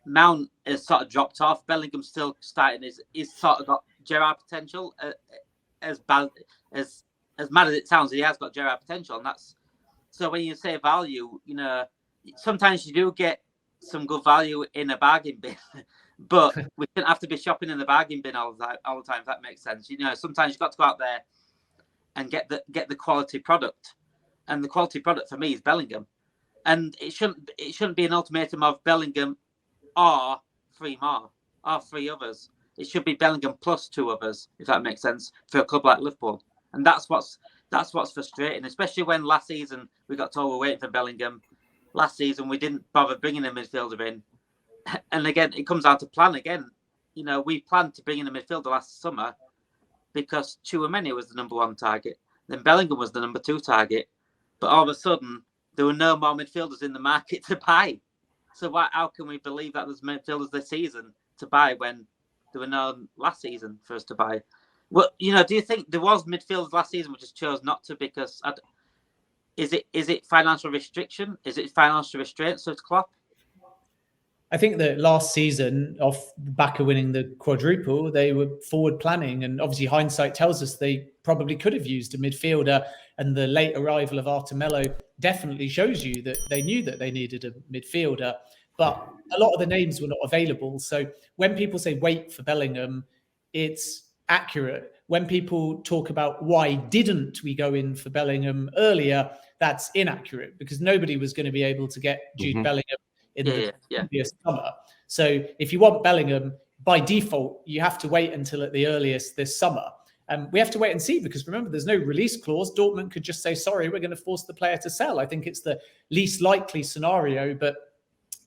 Speaker 3: Mount has sort of dropped off. Bellingham's still starting. He's sort of got Gerrard potential. As mad as it sounds, he has got Gerrard potential, and that's so. When you say value, sometimes you do get some good value in a bargain bin, but we shouldn't have to be shopping in the bargain bin all the time. If that makes sense, sometimes you've got to go out there and get the quality product, and the quality product for me is Bellingham, and it shouldn't be an ultimatum of Bellingham or 3 more or 3 others. It should be Bellingham plus 2 others, if that makes sense, for a club like Liverpool, and that's what's frustrating, especially when last season we got told we're waiting for Bellingham. Last season, we didn't bother bringing a midfielder in. And again, it comes down to plan again. We planned to bring in a midfielder last summer because Chouameni was the number 1 target. Then Bellingham was the number 2 target. But all of a sudden, there were no more midfielders in the market to buy. So how can we believe that there's midfielders this season to buy when there were none last season for us to buy? Well, do you think there was midfielders last season we just chose not to because... Is it financial restriction? Is it financial restraints of Klopp?
Speaker 2: I think that last season, off the back of winning the quadruple, they were forward planning, and obviously hindsight tells us they probably could have used a midfielder, and the late arrival of Artemelo definitely shows you that they knew that they needed a midfielder, but a lot of the names were not available. So when people say wait for Bellingham, it's accurate. When people talk about why didn't we go in for Bellingham earlier, that's inaccurate because nobody was going to be able to get Jude Bellingham in the previous summer. So if you want Bellingham, by default, you have to wait until at the earliest this summer. We have to wait and see because remember, there's no release clause. Dortmund could just say, sorry, we're going to force the player to sell. I think it's the least likely scenario, but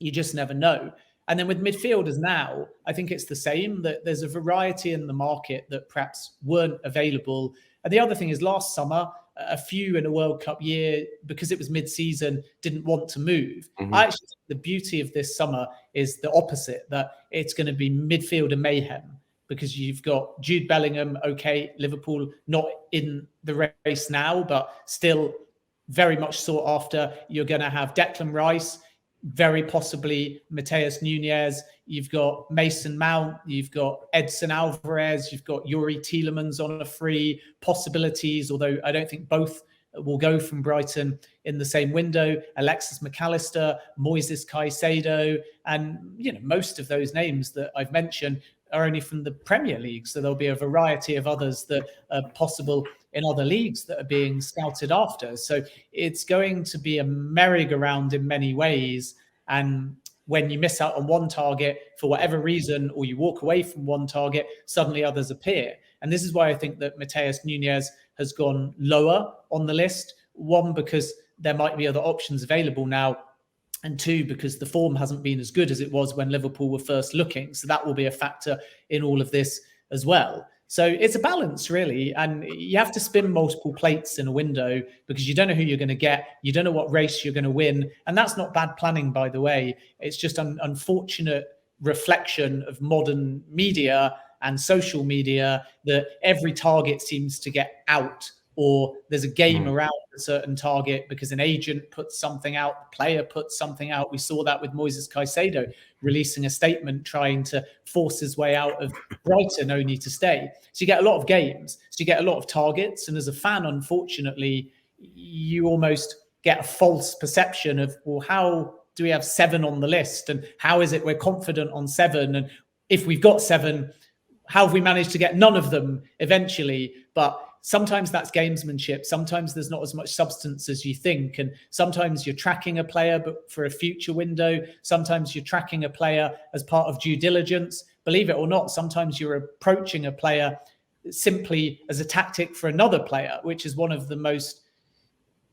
Speaker 2: you just never know. And then with midfielders now, I think it's the same, that there's a variety in the market that perhaps weren't available. And the other thing is last summer, a few in a World Cup year, because it was mid-season, didn't want to move. I actually think the beauty of this summer is the opposite, that it's going to be midfielder mayhem because you've got Jude Bellingham, okay, Liverpool not in the race now, but still very much sought after. You're going to have Declan Rice, very possibly Mateus Nunes. You've got Mason Mount. You've got Edson Alvarez. You've got Yuri Tielemans on a free. Possibilities, although I don't think both will go from Brighton in the same window. Alexis McAllister, Moises Caicedo, and most of those names that I've mentioned are only from the Premier League. So there'll be a variety of others that are possible in other leagues that are being scouted after. So it's going to be a merry-go-round in many ways. And when you miss out on one target for whatever reason, or you walk away from one target, suddenly others appear. And this is why I think that Mateus Nunes has gone lower on the list. One, because there might be other options available now. and 2, because the form hasn't been as good as it was when Liverpool were first looking. So that will be a factor in all of this as well. So it's a balance, really. And you have to spin multiple plates in a window because you don't know who you're going to get. You don't know what race you're going to win. And that's not bad planning, by the way. It's just an unfortunate reflection of modern media and social media that every target seems to get out, or there's a game around a certain target because an agent puts something out, the player puts something out. We saw that with Moises Caicedo releasing a statement trying to force his way out of Brighton only to stay. So you get a lot of games, so you get a lot of targets. And as a fan, unfortunately, you almost get a false perception of, well, how do we have 7 on the list? And how is it we're confident on 7? And if we've got 7, how have we managed to get none of them eventually? But sometimes that's gamesmanship. Sometimes there's not as much substance as you think. And sometimes you're tracking a player, but for a future window. Sometimes you're tracking a player as part of due diligence. Believe it or not, sometimes you're approaching a player simply as a tactic for another player, which is one of the most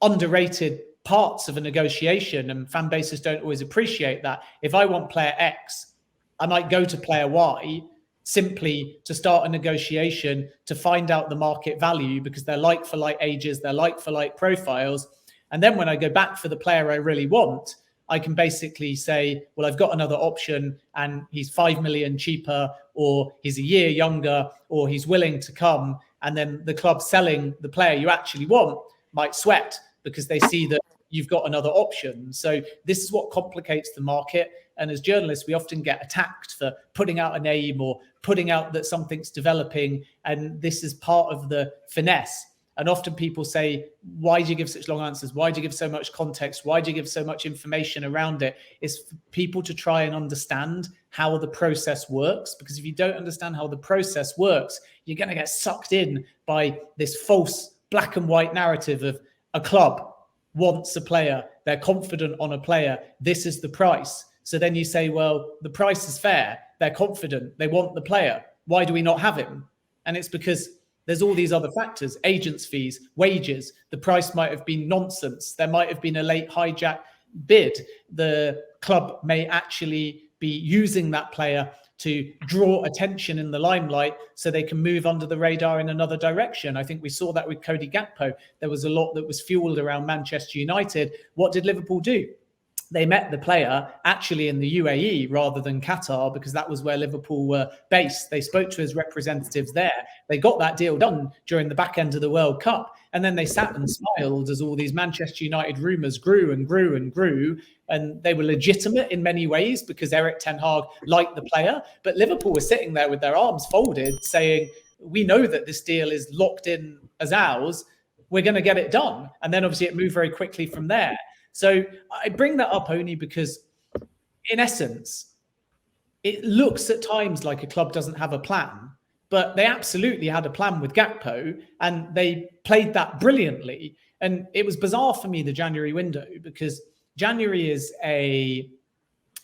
Speaker 2: underrated parts of a negotiation. And fan bases don't always appreciate that. If I want player X, I might go to player Y simply to start a negotiation to find out the market value because they're like for like ages, they're like for like profiles. And then when I go back for the player I really want, I can basically say, well, I've got another option and he's 5 million cheaper, or he's a year younger, or he's willing to come. And then the club selling the player you actually want might sweat because they see that you've got another option. So this is what complicates the market. And as journalists, we often get attacked for putting out a name or putting out that something's developing. And this is part of the finesse. And often people say, why do you give such long answers? Why do you give so much context? Why do you give so much information around it? It's for people to try and understand how the process works. Because if you don't understand how the process works, you're going to get sucked in by this false black and white narrative of a club wants a player, they're confident on a player, this is the price. So then you say, well, the price is fair, they're confident, they want the player, why do we not have him? And it's because there's all these other factors, agents' fees, wages, the price might have been nonsense, there might have been a late hijack bid, the club may actually be using that player to draw attention in the limelight so they can move under the radar in another direction. I think we saw that with Cody Gakpo. There was a lot that was fueled around Manchester United. What did Liverpool do? They met the player actually in the UAE rather than Qatar, because that was where Liverpool were based. They spoke to his representatives there. They got that deal done during the back end of the World Cup. And then they sat and smiled as all these Manchester United rumours grew and grew and grew. And they were legitimate in many ways because Erik ten Hag liked the player. But Liverpool were sitting there with their arms folded saying, we know that this deal is locked in as ours. We're going to get it done. And then obviously it moved very quickly from there. So I bring that up only because, in essence, it looks at times like a club doesn't have a plan, but they absolutely had a plan with Gakpo and they played that brilliantly. And it was bizarre for me, the January window, because January is a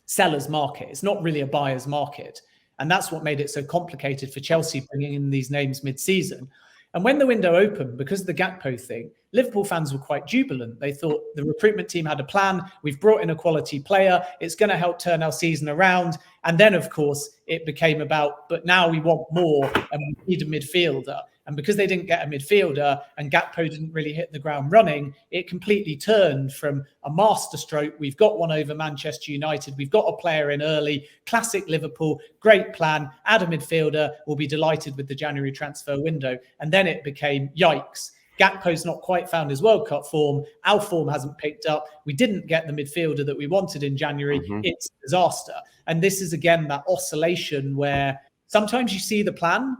Speaker 2: seller's market. It's not really a buyer's market. And that's what made it so complicated for Chelsea bringing in these names mid-season. And when the window opened, because of the Gakpo thing, Liverpool fans were quite jubilant. They thought the recruitment team had a plan. We've brought in a quality player. It's going to help turn our season around. And then, of course, it became about, but now we want more and we need a midfielder. And because they didn't get a midfielder and Gakpo didn't really hit the ground running, it completely turned from a masterstroke. We've got one over Manchester United. We've got a player in early. Classic Liverpool. Great plan. Add a midfielder. We'll be delighted with the January transfer window. And then it became, yikes. Gakpo's not quite found his World Cup form. Our form hasn't picked up. We didn't get the midfielder that we wanted in January. It's a disaster. And this is, again, that oscillation where sometimes you see the plan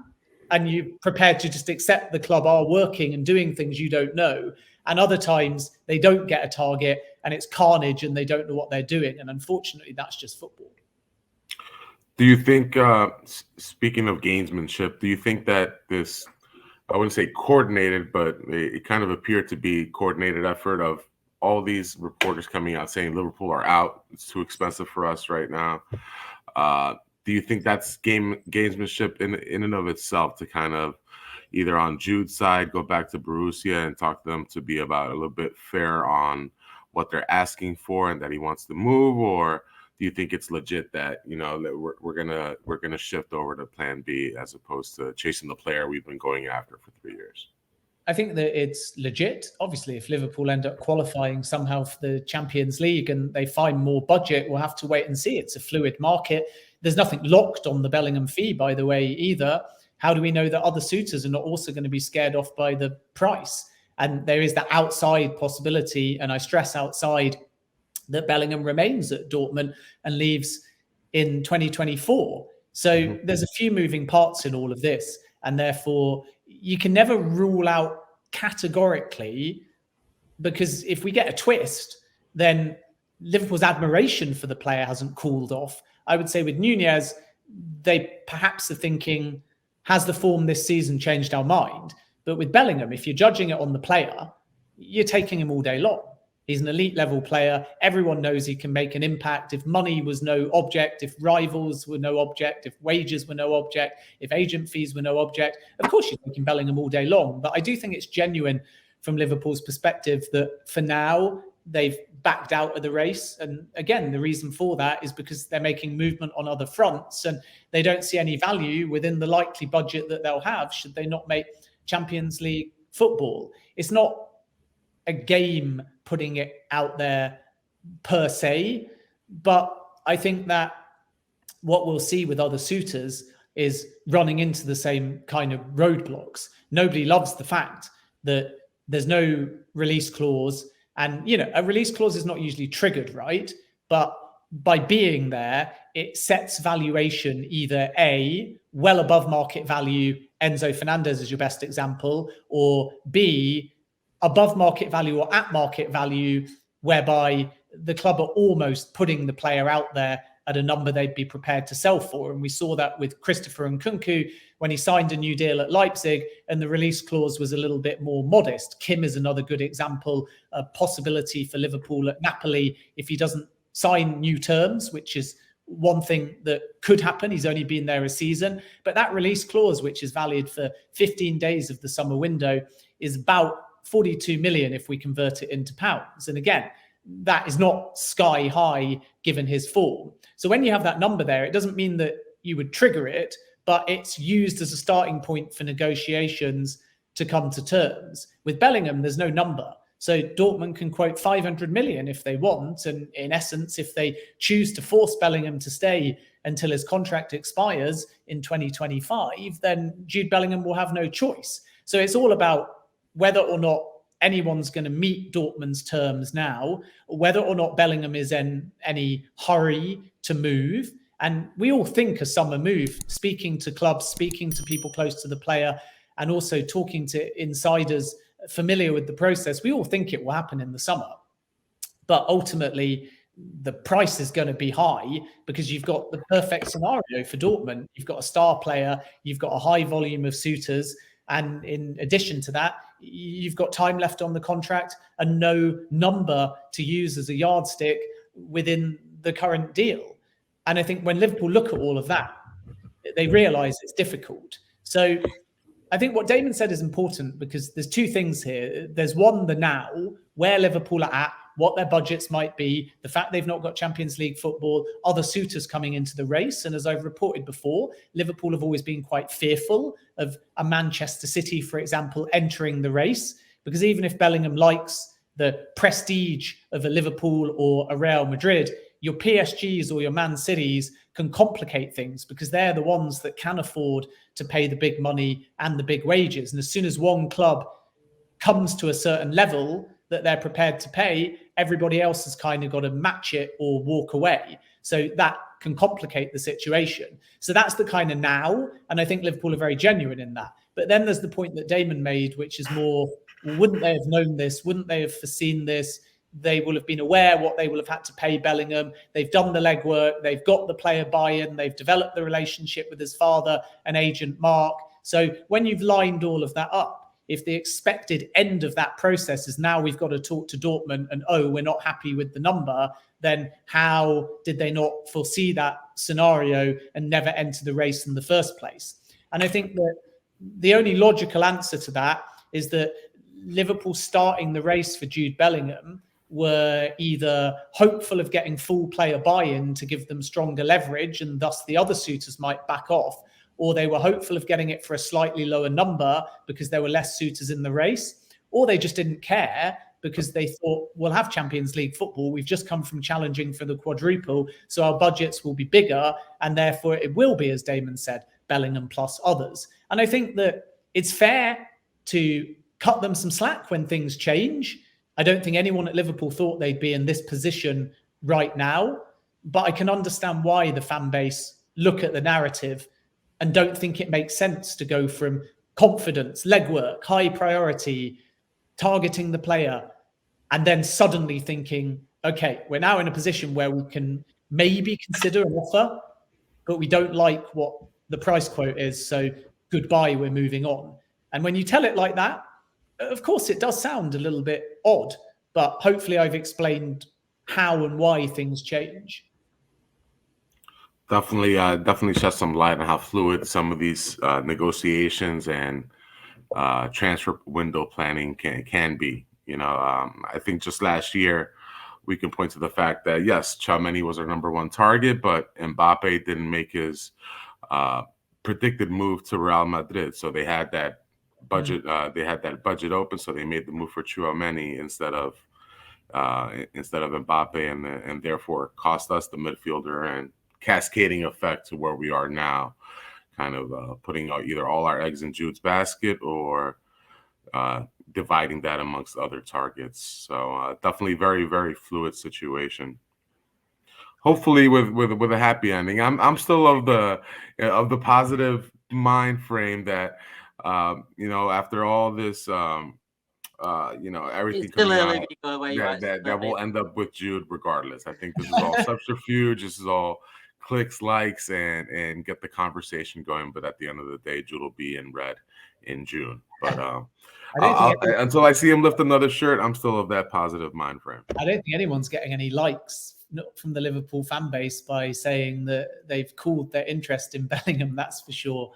Speaker 2: and you're prepared to just accept the club are working and doing things you don't know. And other times they don't get a target and it's carnage and they don't know what they're doing. And unfortunately, that's just football.
Speaker 1: Do you think, speaking of gamesmanship, do you think that this, I wouldn't say coordinated, but it kind of appeared to be coordinated effort of all these reporters coming out saying Liverpool are out, it's too expensive for us right now. Do you think that's gamesmanship in and of itself to kind of either on Jude's side go back to Borussia and talk to them to be about a little bit fair on what they're asking for and that he wants to move, or do you think it's legit that, you know, that we're gonna shift over to Plan B as opposed to chasing the player we've been going after for 3 years?
Speaker 2: I think that it's legit. Obviously, if Liverpool end up qualifying somehow for the Champions League and they find more budget, we'll have to wait and see. It's a fluid market. There's nothing locked on the Bellingham fee, by the way, either. How do we know that other suitors are not also going to be scared off by the price? And there is that outside possibility, and I stress outside, that Bellingham remains at Dortmund and leaves in 2024. So there's a few moving parts in all of this. And therefore, you can never rule out categorically, because if we get a twist, then Liverpool's admiration for the player hasn't cooled off. I would say with Nunez, they perhaps are thinking, has the form this season changed our mind? But with Bellingham, if you're judging it on the player, you're taking him all day long. He's an elite level player. Everyone knows he can make an impact. If money was no object, if rivals were no object, if wages were no object, if agent fees were no object, of course you're taking Bellingham all day long. But I do think it's genuine from Liverpool's perspective that for now they've backed out of the race. And again, the reason for that is because they're making movement on other fronts and they don't see any value within the likely budget that they'll have should they not make Champions League football. It's not a game putting it out there per se, but I think that what we'll see with other suitors is running into the same kind of roadblocks. Nobody loves the fact that there's no release clause, and you know, a release clause is not usually triggered, right? But by being there, it sets valuation either A, well above market value, Enzo Fernandez is your best example, or B, above market value or at market value, whereby the club are almost putting the player out there at a number they'd be prepared to sell for. And we saw that with Christopher Nkunku when he signed a new deal at Leipzig and the release clause was a little bit more modest. Kim is another good example, a possibility for Liverpool at Napoli if he doesn't sign new terms, which is one thing that could happen. He's only been there a season. But that release clause, which is valid for 15 days of the summer window, is about 42 million if we convert it into pounds. And again, that is not sky high given his form. So when you have that number there, it doesn't mean that you would trigger it, but it's used as a starting point for negotiations to come to terms. With Bellingham, there's no number. So Dortmund can quote 500 million if they want. And in essence, if they choose to force Bellingham to stay until his contract expires in 2025, then Jude Bellingham will have no choice. So it's all about whether or not anyone's going to meet Dortmund's terms now, whether or not Bellingham is in any hurry to move. And we all think a summer move, speaking to clubs, speaking to people close to the player, and also talking to insiders familiar with the process, we all think it will happen in the summer. But ultimately, the price is going to be high because you've got the perfect scenario for Dortmund. You've got a star player, you've got a high volume of suitors, and in addition to that, you've got time left on the contract and no number to use as a yardstick within the current deal. And I think when Liverpool look at all of that, they realise it's difficult. So I think what Damon said is important because there's two things here. There's one, the now, where Liverpool are at, what their budgets might be, the fact they've not got Champions League football, other suitors coming into the race. And as I've reported before, Liverpool have always been quite fearful of a Manchester City, for example, entering the race, because even if Bellingham likes the prestige of a Liverpool or a Real Madrid, your PSGs or your Man Cities can complicate things because they're the ones that can afford to pay the big money and the big wages. And as soon as one club comes to a certain level that they're prepared to pay, everybody else has kind of got to match it or walk away. So that can complicate the situation. So that's the kind of now. And I think Liverpool are very genuine in that. But then there's the point that Damon made, which is more, wouldn't they have known this? Wouldn't they have foreseen this? They will have been aware what they will have had to pay Bellingham. They've done the legwork. They've got the player buy-in. They've developed the relationship with his father and agent Mark. So when you've lined all of that up, if the expected end of that process is now we've got to talk to Dortmund and, oh, we're not happy with the number, then how did they not foresee that scenario and never enter the race in the first place? And I think that the only logical answer to that is that Liverpool starting the race for Jude Bellingham were either hopeful of getting full player buy-in to give them stronger leverage, and thus the other suitors might back off, or they were hopeful of getting it for a slightly lower number because there were less suitors in the race, or they just didn't care because they thought, we'll have Champions League football. We've just come from challenging for the quadruple, so our budgets will be bigger, and therefore it will be, as Damon said, Bellingham plus others. And I think that it's fair to cut them some slack when things change. I don't think anyone at Liverpool thought they'd be in this position right now, but I can understand why the fan base look at the narrative and don't think it makes sense to go from confidence, legwork, high priority, targeting the player, and then suddenly thinking, okay, we're now in a position where we can maybe consider an offer, but we don't like what the price quote is, so goodbye, we're moving on. And when you tell it like that, of course, it does sound a little bit odd, but hopefully I've explained how and why things change.
Speaker 1: Definitely shed some light on how fluid some of these negotiations and transfer window planning can be. I think just last year we can point to the fact that yes, Tchouaméni was our number one target, but Mbappe didn't make his predicted move to Real Madrid, so they had that budget. They had that budget open, so they made the move for Tchouaméni instead of Mbappe, and therefore cost us the midfielder, and cascading effect to where we are now, kind of putting either all our eggs in Jude's basket or dividing that amongst other targets. So definitely very, very fluid situation. Hopefully with a happy ending. I'm still of the positive mind frame that after all this everything coming out, that will end up with Jude regardless. I think this is all subterfuge. This is all clicks, likes, and get the conversation going. But at the end of the day, Jude will be in red in June. But until I see him lift another shirt, I'm still of that positive mind frame.
Speaker 2: I don't think anyone's getting any likes from the Liverpool fan base by saying that they've cooled their interest in Bellingham, that's for sure.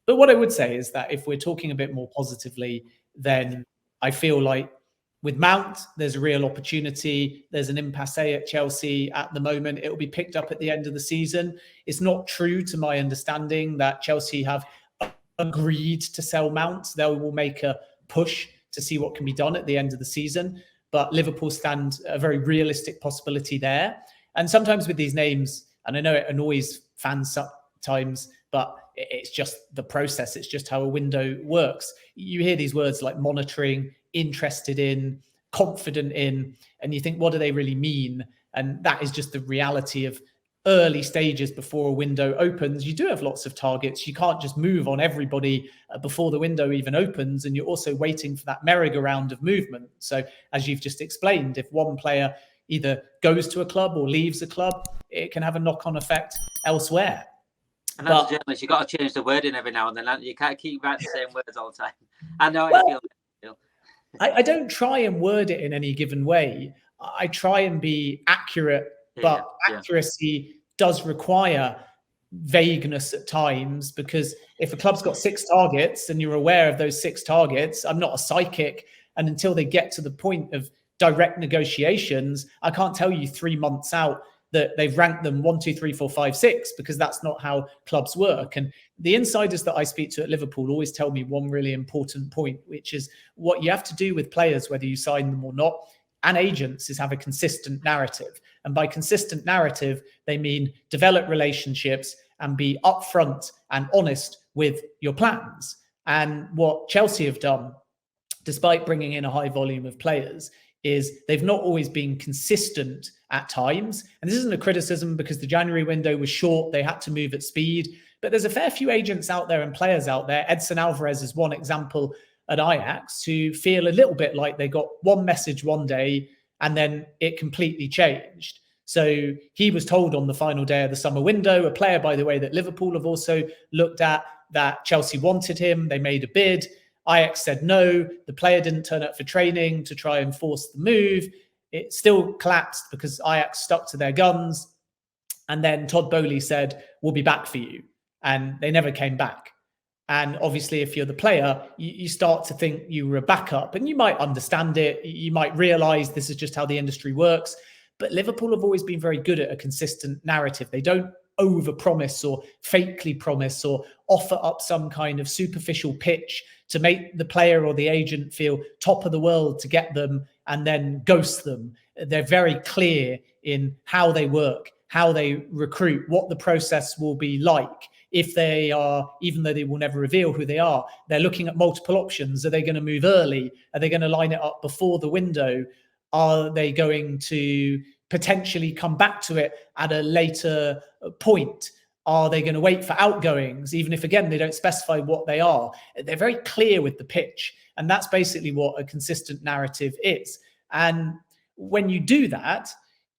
Speaker 2: But what I would say is that if we're talking a bit more positively, then I feel like with Mount, there's a real opportunity. There's an impasse at Chelsea at the moment. It will be picked up at the end of the season. It's not true, to my understanding, that Chelsea have agreed to sell Mount. They will make a push to see what can be done at the end of the season. But Liverpool stand a very realistic possibility there. And sometimes with these names, and I know it annoys fans sometimes, but it's just the process. It's just how a window works. You hear these words like monitoring, interested in, confident in, and you think, what do they really mean? And that is just the reality of early stages before a window opens. You do have lots of targets. You can't just move on everybody before the window even opens. And you're also waiting for that merry-go-round of movement. So as you've just explained, if one player either goes to a club or leaves a club, it can have a knock-on effect elsewhere.
Speaker 3: And as a journalist, you've got to change the wording every now and then. You can't keep writing the same words all the time. I know how you feel.
Speaker 2: I don't try and word it in any given way. I try and be accurate, but accuracy does require vagueness at times, because if a club's got 6 targets and you're aware of those 6 targets, I'm not a psychic. And until they get to the point of direct negotiations, I can't tell you 3 months out that they've ranked them 1, 2, 3, 4, 5, 6, because that's not how clubs work. And the insiders that I speak to at Liverpool always tell me one really important point, which is what you have to do with players, whether you sign them or not, and agents, is have a consistent narrative. And by consistent narrative, they mean develop relationships and be upfront and honest with your plans. And what Chelsea have done, despite bringing in a high volume of players, is they've not always been consistent at times. And this isn't a criticism, because the January window was short. They had to move at speed. But there's a fair few agents out there and players out there. Edson Alvarez is one example at Ajax, who feel a little bit like they got one message one day and then it completely changed. So he was told on the final day of the summer window, a player, by the way, that Liverpool have also looked at, that Chelsea wanted him. They made a bid. Ajax said no. The player didn't turn up for training to try and force the move. It still collapsed because Ajax stuck to their guns. And then Todd Boehly said, we'll be back for you. And they never came back. And obviously, if you're the player, you start to think you were a backup, and you might understand it. You might realize this is just how the industry works. But Liverpool have always been very good at a consistent narrative. They don't overpromise or fakely promise or offer up some kind of superficial pitch to make the player or the agent feel top of the world to get them and then ghost them. They're very clear in how they work, how they recruit, what the process will be like. If they are, even though they will never reveal who they are, they're looking at multiple options. Are they going to move early? Are they going to line it up before the window? Are they going to potentially come back to it at a later point? Are they going to wait for outgoings, even if, again, they don't specify what they are? They're very clear with the pitch. And that's basically what a consistent narrative is. And when you do that,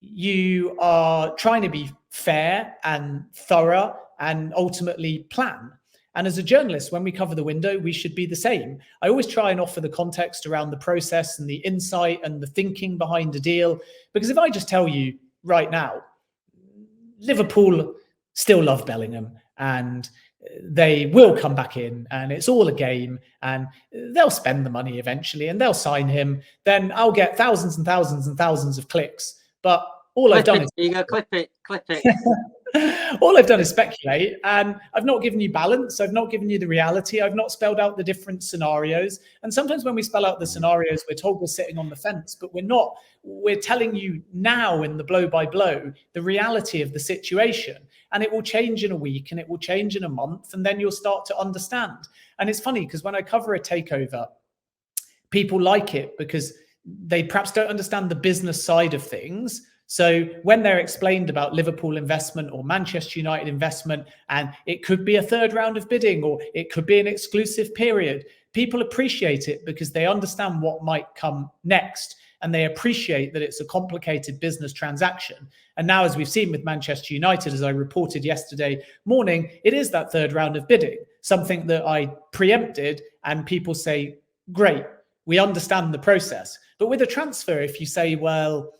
Speaker 2: you are trying to be fair and thorough and ultimately plan. And as a journalist, when we cover the window, we should be the same. I always try and offer the context around the process and the insight and the thinking behind a deal. Because if I just tell you right now, Liverpool still love Bellingham and they will come back in and it's all a game and they'll spend the money eventually and they'll sign him, then I'll get thousands and thousands and thousands of clicks. But all I've done is
Speaker 3: clip it.
Speaker 2: all I've done is speculate, and I've not given you balance. I've not given you the reality. I've not spelled out the different scenarios. And sometimes when we spell out the scenarios, we're told we're sitting on the fence, but we're not. We're telling you now in the blow by blow, the reality of the situation. And it will change in a week and it will change in a month. And then you'll start to understand. And it's funny because when I cover a takeover, people like it because they perhaps don't understand the business side of things. So when they're explained about Liverpool investment or Manchester United investment, and it could be a third round of bidding or it could be an exclusive period, people appreciate it because they understand what might come next. And they appreciate that it's a complicated business transaction. And now, as we've seen with Manchester United, as I reported yesterday morning, it is that third round of bidding, something that I preempted. And people say, great, we understand the process. But with a transfer, if you say, well,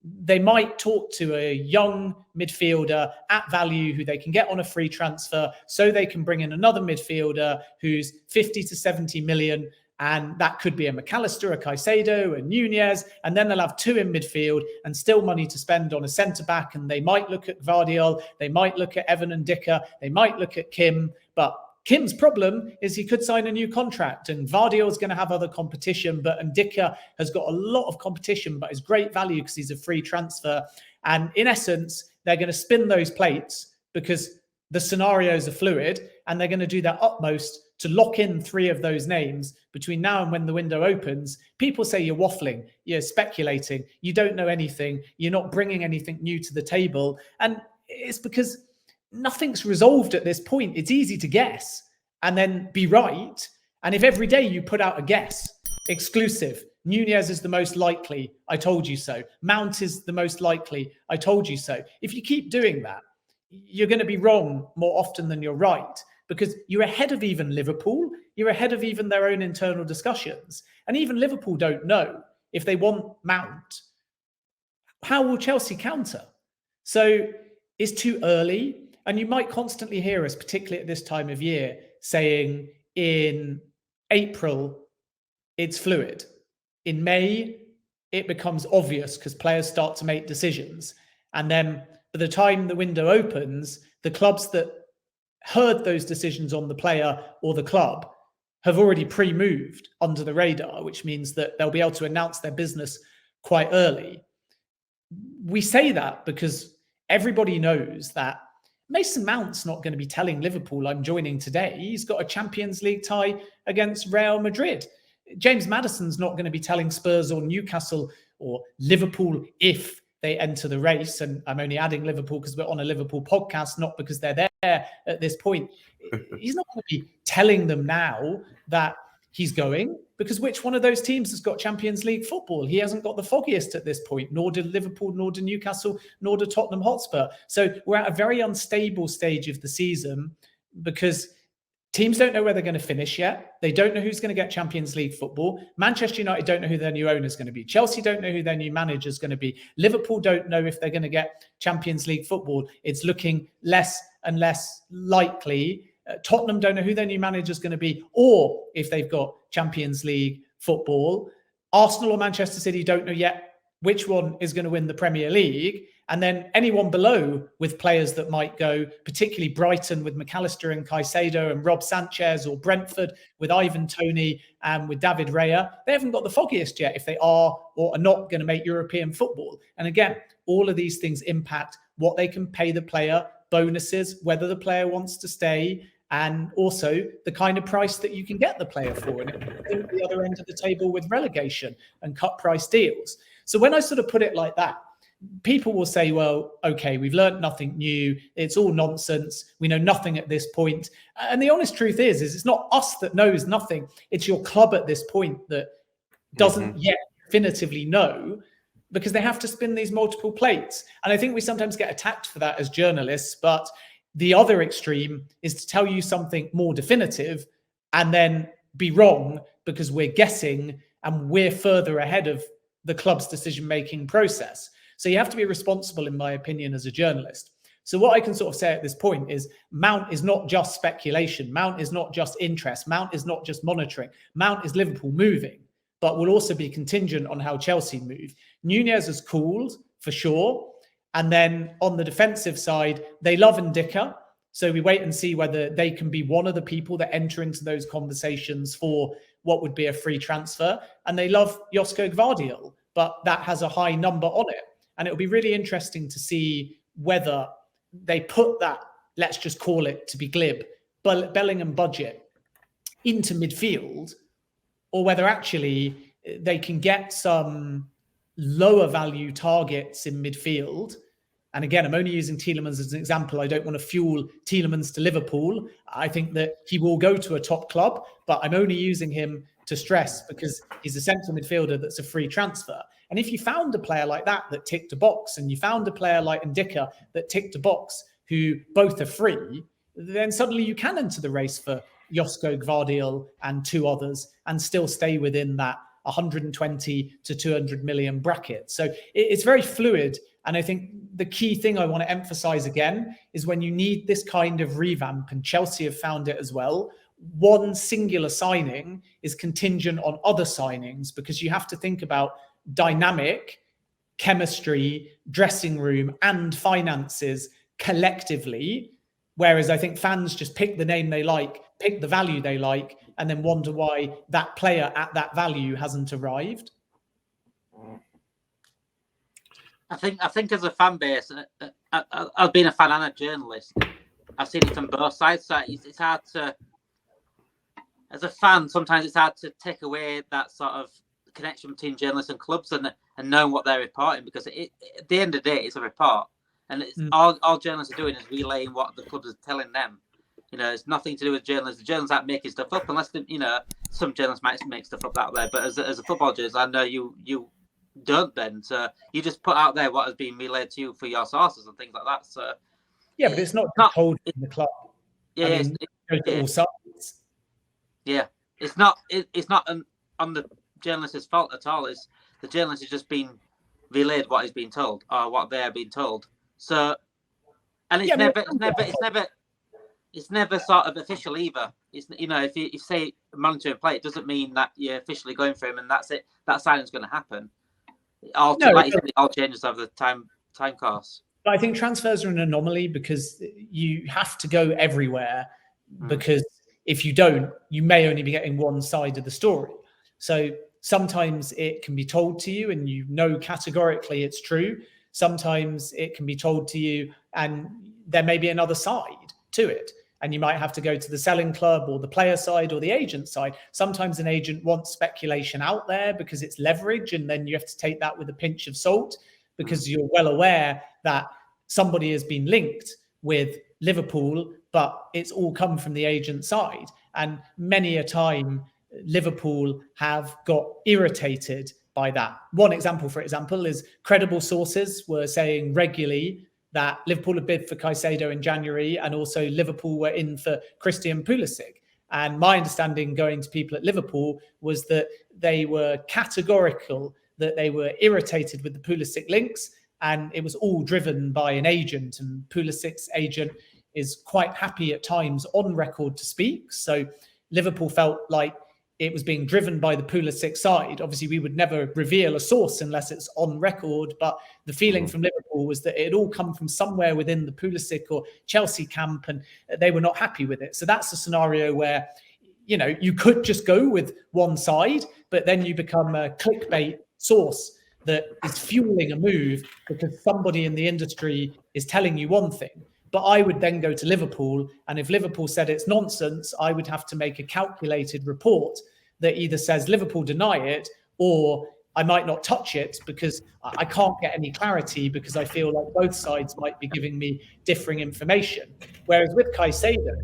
Speaker 2: they might talk to a young midfielder at value who they can get on a free transfer so they can bring in another midfielder who's 50 to 70 million. And that could be a McAllister, a Caicedo, a Nunez. And then they'll have two in midfield and still money to spend on a centre-back. And they might look at Gvardiol. They might look at Evan and Dicker. They might look at Kim. But Kim's problem is he could sign a new contract and Gvardiol is going to have other competition, but Ndicka has got a lot of competition, but is great value because he's a free transfer. And in essence, they're going to spin those plates because the scenarios are fluid and they're going to do their utmost to lock in three of those names between now and when the window opens. People say you're waffling, you're speculating, you don't know anything, you're not bringing anything new to the table. And it's because nothing's resolved at this point. It's easy to guess and then be right. And if every day you put out a guess, exclusive, Nunez is the most likely, I told you so. Mount is the most likely, I told you so. If you keep doing that, you're going to be wrong more often than you're right because you're ahead of even Liverpool. You're ahead of even their own internal discussions. And even Liverpool don't know if they want Mount. How will Chelsea counter? So it's too early. And you might constantly hear us, particularly at this time of year, saying in April, it's fluid. In May, it becomes obvious because players start to make decisions. And then by the time the window opens, the clubs that heard those decisions on the player or the club have already pre-moved under the radar, which means that they'll be able to announce their business quite early. We say that because everybody knows that Mason Mount's not going to be telling Liverpool, I'm joining today. He's got a Champions League tie against Real Madrid. James Maddison's not going to be telling Spurs or Newcastle or Liverpool if they enter the race. And I'm only adding Liverpool because we're on a Liverpool podcast, not because they're there at this point. He's not going to be telling them now that he's going, because which one of those teams has got Champions League football? He hasn't got the foggiest at this point, nor did Liverpool, nor did Newcastle, nor did Tottenham Hotspur. So we're at a very unstable stage of the season because teams don't know where they're going to finish yet. They don't know who's going to get Champions League football. Manchester United don't know who their new owner is going to be. Chelsea don't know who their new manager is going to be. Liverpool don't know if they're going to get Champions League football. It's looking less and less likely Tottenham don't know who their new manager is going to be, or if they've got Champions League football. Arsenal or Manchester City don't know yet which one is going to win the Premier League. And then anyone below with players that might go, particularly Brighton with McAllister and Caicedo and Rob Sanchez, or Brentford with Ivan Toney and with David Raya. They haven't got the foggiest yet if they are or are not going to make European football. And again, all of these things impact what they can pay the player, bonuses, whether the player wants to stay, and also the kind of price that you can get the player for. And it's the other end of the table with relegation and cut price deals. So when I sort of put it like that, people will say, well, okay, we've learned nothing new. It's all nonsense. We know nothing at this point. And the honest truth is it's not us that knows nothing. It's your club at this point that doesn't yet definitively know, because they have to spin these multiple plates. And I think we sometimes get attacked for that as journalists. But the other extreme is to tell you something more definitive and then be wrong because we're guessing and we're further ahead of the club's decision-making process. So you have to be responsible, in my opinion, as a journalist. So what I can sort of say at this point is Mount is not just speculation. Mount is not just interest. Mount is not just monitoring. Mount is Liverpool moving, but will also be contingent on how Chelsea move. Nunez has cooled, for sure. And then on the defensive side, they love Ndicka. So we wait and see whether they can be one of the people that enter into those conversations for what would be a free transfer. And they love Josko Gvardiol, but that has a high number on it. And it'll be really interesting to see whether they put that, let's just call it to be glib, Bellingham budget into midfield, or whether actually they can get some lower value targets in midfield. And again, I'm only using Tielemans as an example. I don't want to fuel Tielemans to Liverpool. I think that he will go to a top club, but I'm only using him to stress because he's a central midfielder that's a free transfer. And if you found a player like that ticked a box, and you found a player like Ndicka that ticked a box, who both are free, then suddenly you can enter the race for Josko Gvardiol and two others and still stay within that 120 to 200 million bracket. So it's very fluid. And I think the key thing I want to emphasize again is when you need this kind of revamp, and Chelsea have found it as well, one singular signing is contingent on other signings, because you have to think about dynamic, chemistry, dressing room, and finances collectively. Whereas I think fans just pick the name they like, pick the value they like, and then wonder why that player at that value hasn't arrived.
Speaker 3: I think as a fan base, I've been a fan and a journalist. I've seen it from both sides. So it's hard to, as a fan, sometimes it's hard to take away that sort of connection between journalists and clubs and knowing what they're reporting, because at the end of the day, it's a report, and it's all journalists are doing is relaying what the clubs are telling them. You know, it's nothing to do with journalists. The journalists aren't making stuff up, unless some journalists might make stuff up out there. But as a football journalist, I know you don't. Then so you just put out there what has been relayed to you for your sources and things like that. So
Speaker 2: yeah, but it's not told in the club.
Speaker 3: Yeah,
Speaker 2: I mean, it goes to all sides.
Speaker 3: Yeah, it's not on the journalist's fault at all. It's the journalist has just been relayed what he's been told or what they are being told. So, and it's never sort of official either. It's, you know, if you say monitoring play, it doesn't mean that you're officially going for him and that's it. That signing's going to happen. It all changes over the time course.
Speaker 2: But I think transfers are an anomaly because you have to go everywhere, because if you don't, you may only be getting one side of the story. So sometimes it can be told to you and you know categorically it's true. Sometimes it can be told to you and there may be another side to it. And you might have to go to the selling club or the player side or the agent side. Sometimes an agent wants speculation out there because it's leverage, and then you have to take that with a pinch of salt, because you're well aware that somebody has been linked with Liverpool, but it's all come from the agent side. And many a time, Liverpool have got irritated by that. One example, for example, is credible sources were saying regularly that Liverpool had bid for Caicedo in January, and also Liverpool were in for Christian Pulisic. And my understanding going to people at Liverpool was that they were categorical, that they were irritated with the Pulisic links, and it was all driven by an agent. And Pulisic's agent is quite happy at times on record to speak. So Liverpool felt like it was being driven by the Pulisic side. Obviously, we would never reveal a source unless it's on record. But the feeling from Liverpool was that it had all come from somewhere within the Pulisic or Chelsea camp, and they were not happy with it. So that's a scenario where, you know, you could just go with one side, but then you become a clickbait source that is fueling a move because somebody in the industry is telling you one thing. But I would then go to Liverpool, and if Liverpool said it's nonsense, I would have to make a calculated report that either says Liverpool deny it, or I might not touch it because I can't get any clarity because I feel like both sides might be giving me differing information. Whereas with Caicedo,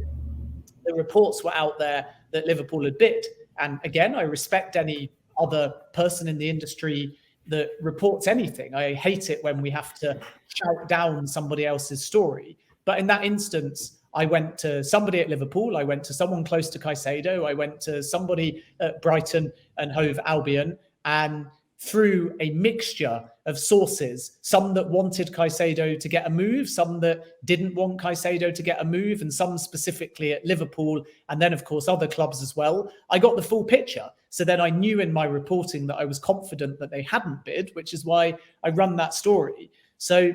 Speaker 2: the reports were out there that Liverpool had bid. And again, I respect any other person in the industry that reports anything. I hate it when we have to shout down somebody else's story. But in that instance, I went to somebody at Liverpool. I went to someone close to Caicedo. I went to somebody at Brighton and Hove Albion. And through a mixture of sources, some that wanted Caicedo to get a move, some that didn't want Caicedo to get a move, and some specifically at Liverpool, and then, of course, other clubs as well, I got the full picture. So then I knew in my reporting that I was confident that they hadn't bid, which is why I run that story. So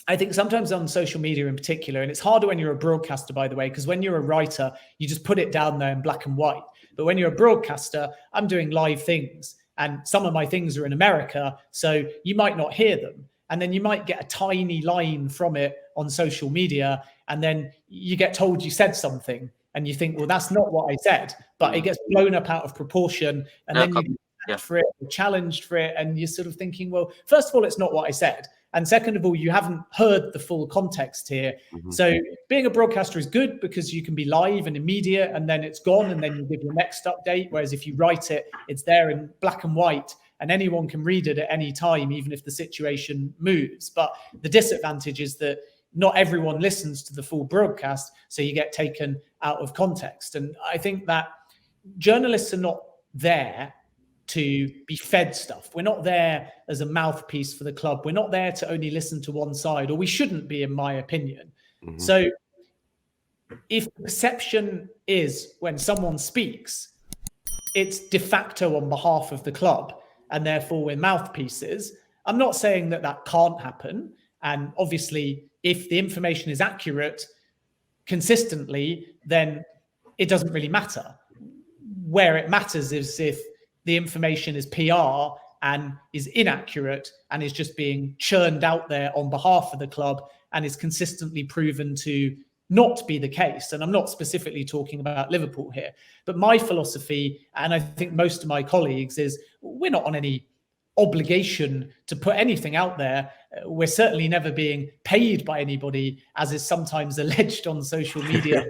Speaker 2: I think sometimes on social media in particular, and it's harder when you're a broadcaster, by the way, because when you're a writer, you just put it down there in black and white. But when you're a broadcaster, I'm doing live things, and some of my things are in America, so you might not hear them. And then you might get a tiny line from it on social media, and then you get told you said something, and you think, well, that's not what I said, but it gets blown up out of proportion, and then you get for it, challenged for it, and you're sort of thinking, well, first of all, it's not what I said. And second of all, you haven't heard the full context here. So being a broadcaster is good because you can be live and immediate, and then it's gone, and then you give your next update. Whereas if you write it, it's there in black and white, and anyone can read it at any time, even if the situation moves. But the disadvantage is that not everyone listens to the full broadcast, so you get taken out of context. And I think that journalists are not there to be fed stuff. We're not there as a mouthpiece for the club. We're not there to only listen to one side, or we shouldn't be, in my opinion. So if the perception is when someone speaks, it's de facto on behalf of the club, and therefore we're mouthpieces. I'm not saying that that can't happen. And obviously, if the information is accurate consistently, then it doesn't really matter. Where it matters is if the information is PR and is inaccurate and is just being churned out there on behalf of the club and is consistently proven to not be the case. And I'm not specifically talking about Liverpool here, but my philosophy, and I think most of my colleagues, is we're not on any obligation to put anything out there. We're certainly never being paid by anybody, as is sometimes alleged on social media.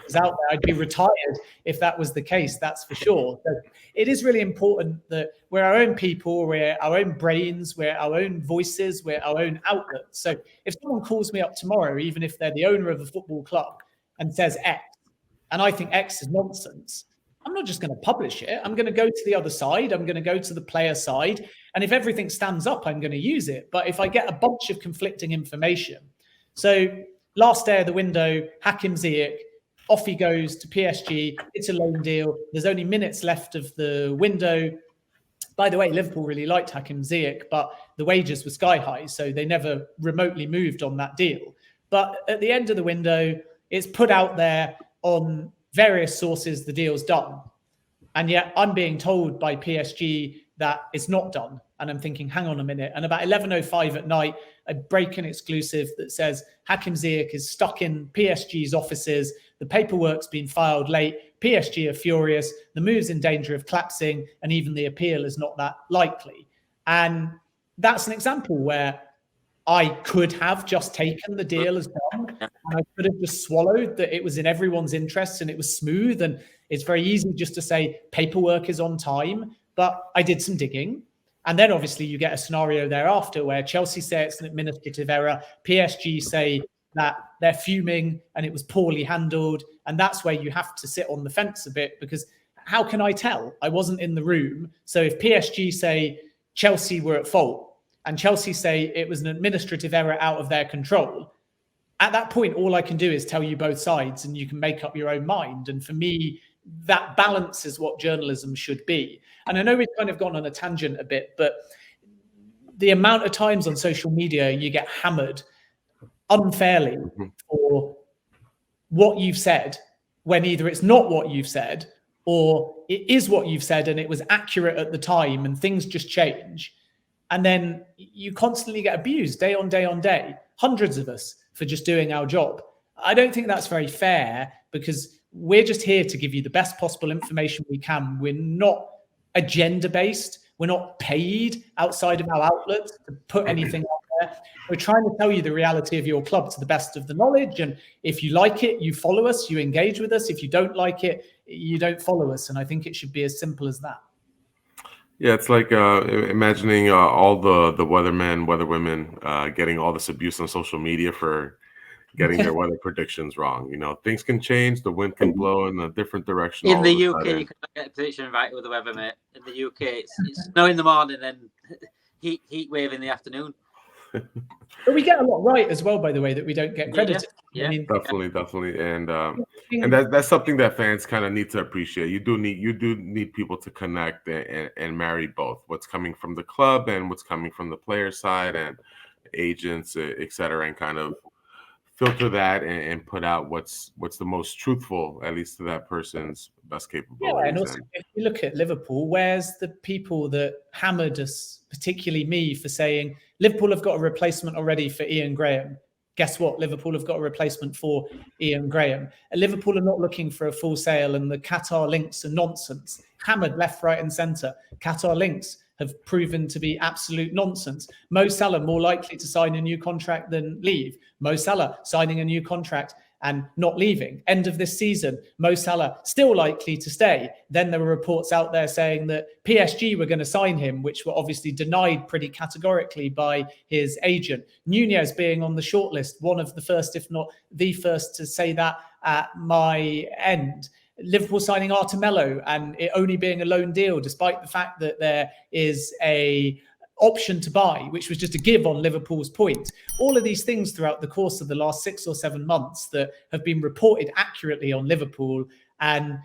Speaker 2: Is out there. I'd be retired if that was the case, that's for sure. So it is really important that we're our own people, we're our own brains, we're our own voices, we're our own outlets. So if someone calls me up tomorrow, even if they're the owner of a football club, and says X, and I think X is nonsense, I'm not just going to publish it. I'm going to go to the other side. I'm going to go to the player side. And if everything stands up, I'm going to use it. But if I get a bunch of conflicting information. So last day of the window, Hakim Ziyech, off he goes to PSG. It's a loan deal. There's only minutes left of the window. By the way, Liverpool really liked Hakim Ziyech, but the wages were sky high, so they never remotely moved on that deal. But at the end of the window, it's put out there on various sources the deal's done. And yet I'm being told by PSG that it's not done. And I'm thinking, hang on a minute. And about 11:05 at night, I break an exclusive that says Hakim Ziyech is stuck in PSG's offices. The paperwork's been filed late. PSG are furious. The move's in danger of collapsing. And even the appeal is not that likely. And that's an example where I could have just taken the deal as done, and I could have just swallowed that it was in everyone's interest and it was smooth. And it's very easy just to say paperwork is on time, but I did some digging. And then obviously you get a scenario thereafter where Chelsea say it's an administrative error, PSG say that they're fuming and it was poorly handled. And that's where you have to sit on the fence a bit, because how can I tell? I wasn't in the room. So if PSG say Chelsea were at fault, and Chelsea say it was an administrative error out of their control, at that point, all I can do is tell you both sides and you can make up your own mind. And for me, that balance is what journalism should be. And I know we've kind of gone on a tangent a bit, but the amount of times on social media you get hammered unfairly for what you've said, when either it's not what you've said or it is what you've said and it was accurate at the time and things just change. And then you constantly get abused day on day on day, hundreds of us, for just doing our job. I don't think that's very fair, because we're just here to give you the best possible information we can. We're not agenda-based. We're not paid outside of our outlets to put anything out there. We're trying to tell you the reality of your club to the best of the knowledge. And if you like it, you follow us, you engage with us. If you don't like it, you don't follow us. And I think it should be as simple as that.
Speaker 1: Yeah, it's like imagining all the weathermen, weatherwomen getting all this abuse on social media for getting their weather predictions wrong. You know, things can change. The wind can blow in a different direction.
Speaker 3: In the UK, you can get a prediction right with the weather, mate. In the UK, it's snow in the morning and heat wave in the afternoon.
Speaker 2: But we get a lot right as well, by the way, that we don't get credited.
Speaker 3: Yeah.
Speaker 1: I mean, definitely, and that's something that fans kind of need to appreciate. You do need people to connect and marry both what's coming from the club and what's coming from the player side and agents, etc., and kind of filter that and put out what's the most truthful, at least to that person's best capabilities.
Speaker 2: Yeah, and also if you look at Liverpool, where's the people that hammered us, particularly me, for saying Liverpool have got a replacement already for Ian Graham? Guess what? Liverpool have got a replacement for Ian Graham. Liverpool are not looking for a full sale, and the Qatar links are nonsense. Hammered left, right, and centre. Qatar links have proven to be absolute nonsense. Mo Salah more likely to sign a new contract than leave. Mo Salah signing a new contract and not leaving. End of this season, Mo Salah still likely to stay. Then there were reports out there saying that PSG were going to sign him, which were obviously denied pretty categorically by his agent. Nunez being on the shortlist, one of the first, if not the first, to say that at my end. Liverpool signing Artemelo and it only being a loan deal, despite the fact that there is a option to buy, which was just a give on Liverpool's point. All of these things throughout the course of the last 6 or 7 months that have been reported accurately on Liverpool. And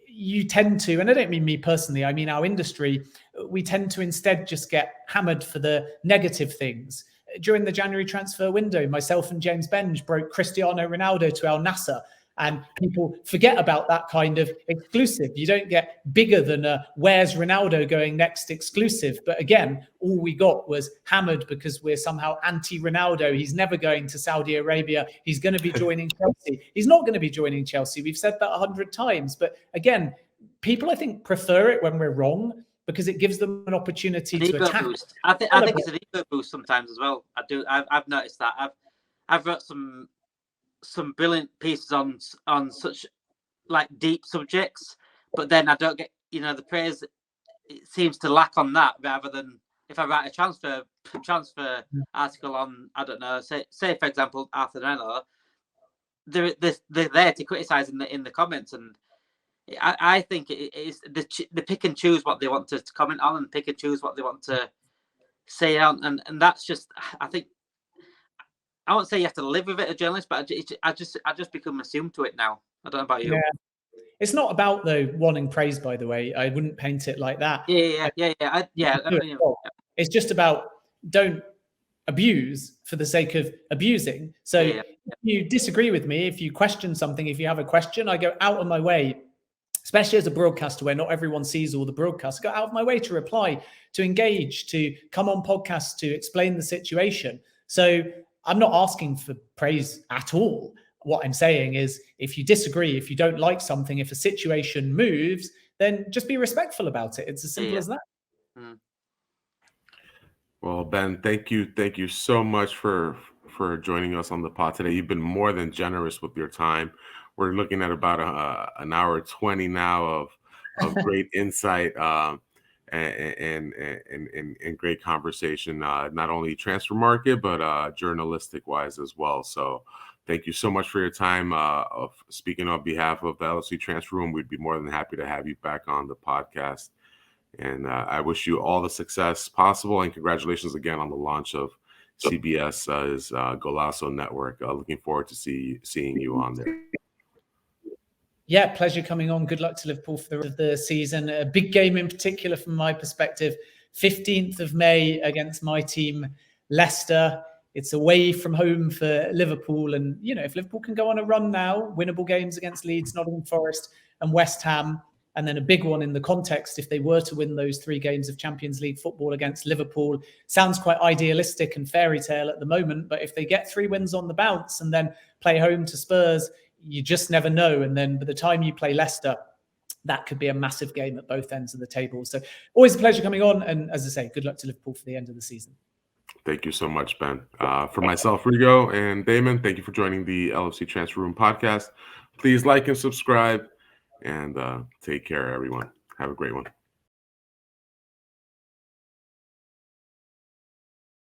Speaker 2: you tend to, and I don't mean me personally, I mean our industry, we tend to instead just get hammered for the negative things. During the January transfer window, myself and James Benge broke Cristiano Ronaldo to Al Nassr. And people forget about that kind of exclusive. You don't get bigger than a where's Ronaldo going next exclusive. But again, all we got was hammered because we're somehow anti-Ronaldo. He's never going to Saudi Arabia. He's going to be joining Chelsea. He's not going to be joining Chelsea. We've said that 100 times. But again, people, I think, prefer it when we're wrong because it gives them an opportunity to attack.
Speaker 3: Boost. I think it's an ego boost sometimes as well. I've noticed that. I've wrote some brilliant pieces on such like deep subjects, but then I don't get the praise. It seems to lack on that rather than if I write a transfer article on, I don't know, say for example Arthur Renner, they're there to criticize in the comments, and I think it is the pick and choose what they want to comment on and pick and choose what they want to say on, and that's just, I think, I won't say you have to live with it as a journalist, but I just become assumed to it now. I don't know about you.
Speaker 2: Yeah. It's not about though wanting praise, by the way. I wouldn't paint it like that.
Speaker 3: Yeah.
Speaker 2: It's just about don't abuse for the sake of abusing. So if you disagree with me, if you question something, if you have a question, I go out of my way, especially as a broadcaster where not everyone sees all the broadcasts, I go out of my way to reply, to engage, to come on podcasts, to explain the situation. So I'm not asking for praise at all. What I'm saying is if you disagree, if you don't like something, if a situation moves, then just be respectful about it. It's as simple as that.
Speaker 1: Well, Ben, thank you so much for joining us on the pod today. You've been more than generous with your time. We're looking at about an hour 20 now of great insight and great conversation, not only transfer market, but journalistic wise as well. So thank you so much for your time. Of speaking on behalf of the LFC Transfer Room, we'd be more than happy to have you back on the podcast. And I wish you all the success possible, and congratulations again on the launch of CBS's Golazo Network. Looking forward to seeing you on there.
Speaker 2: Yeah, pleasure coming on. Good luck to Liverpool for the rest of the season. A big game in particular from my perspective, 15th of May against my team, Leicester. It's away from home for Liverpool. And, if Liverpool can go on a run now, winnable games against Leeds, Nottingham Forest and West Ham, and then a big one in the context, if they were to win those 3 games of Champions League football against Liverpool, sounds quite idealistic and fairy tale at the moment. But if they get 3 wins on the bounce and then play home to Spurs, you just never know. And then by the time you play Leicester, that could be a massive game at both ends of the table. So always a pleasure coming on. And as I say, good luck to Liverpool for the end of the season.
Speaker 1: Thank you so much, Ben. For myself, Rigo, and Damon, thank you for joining the LFC Transfer Room podcast. Please like and subscribe, and take care, everyone. Have a great one.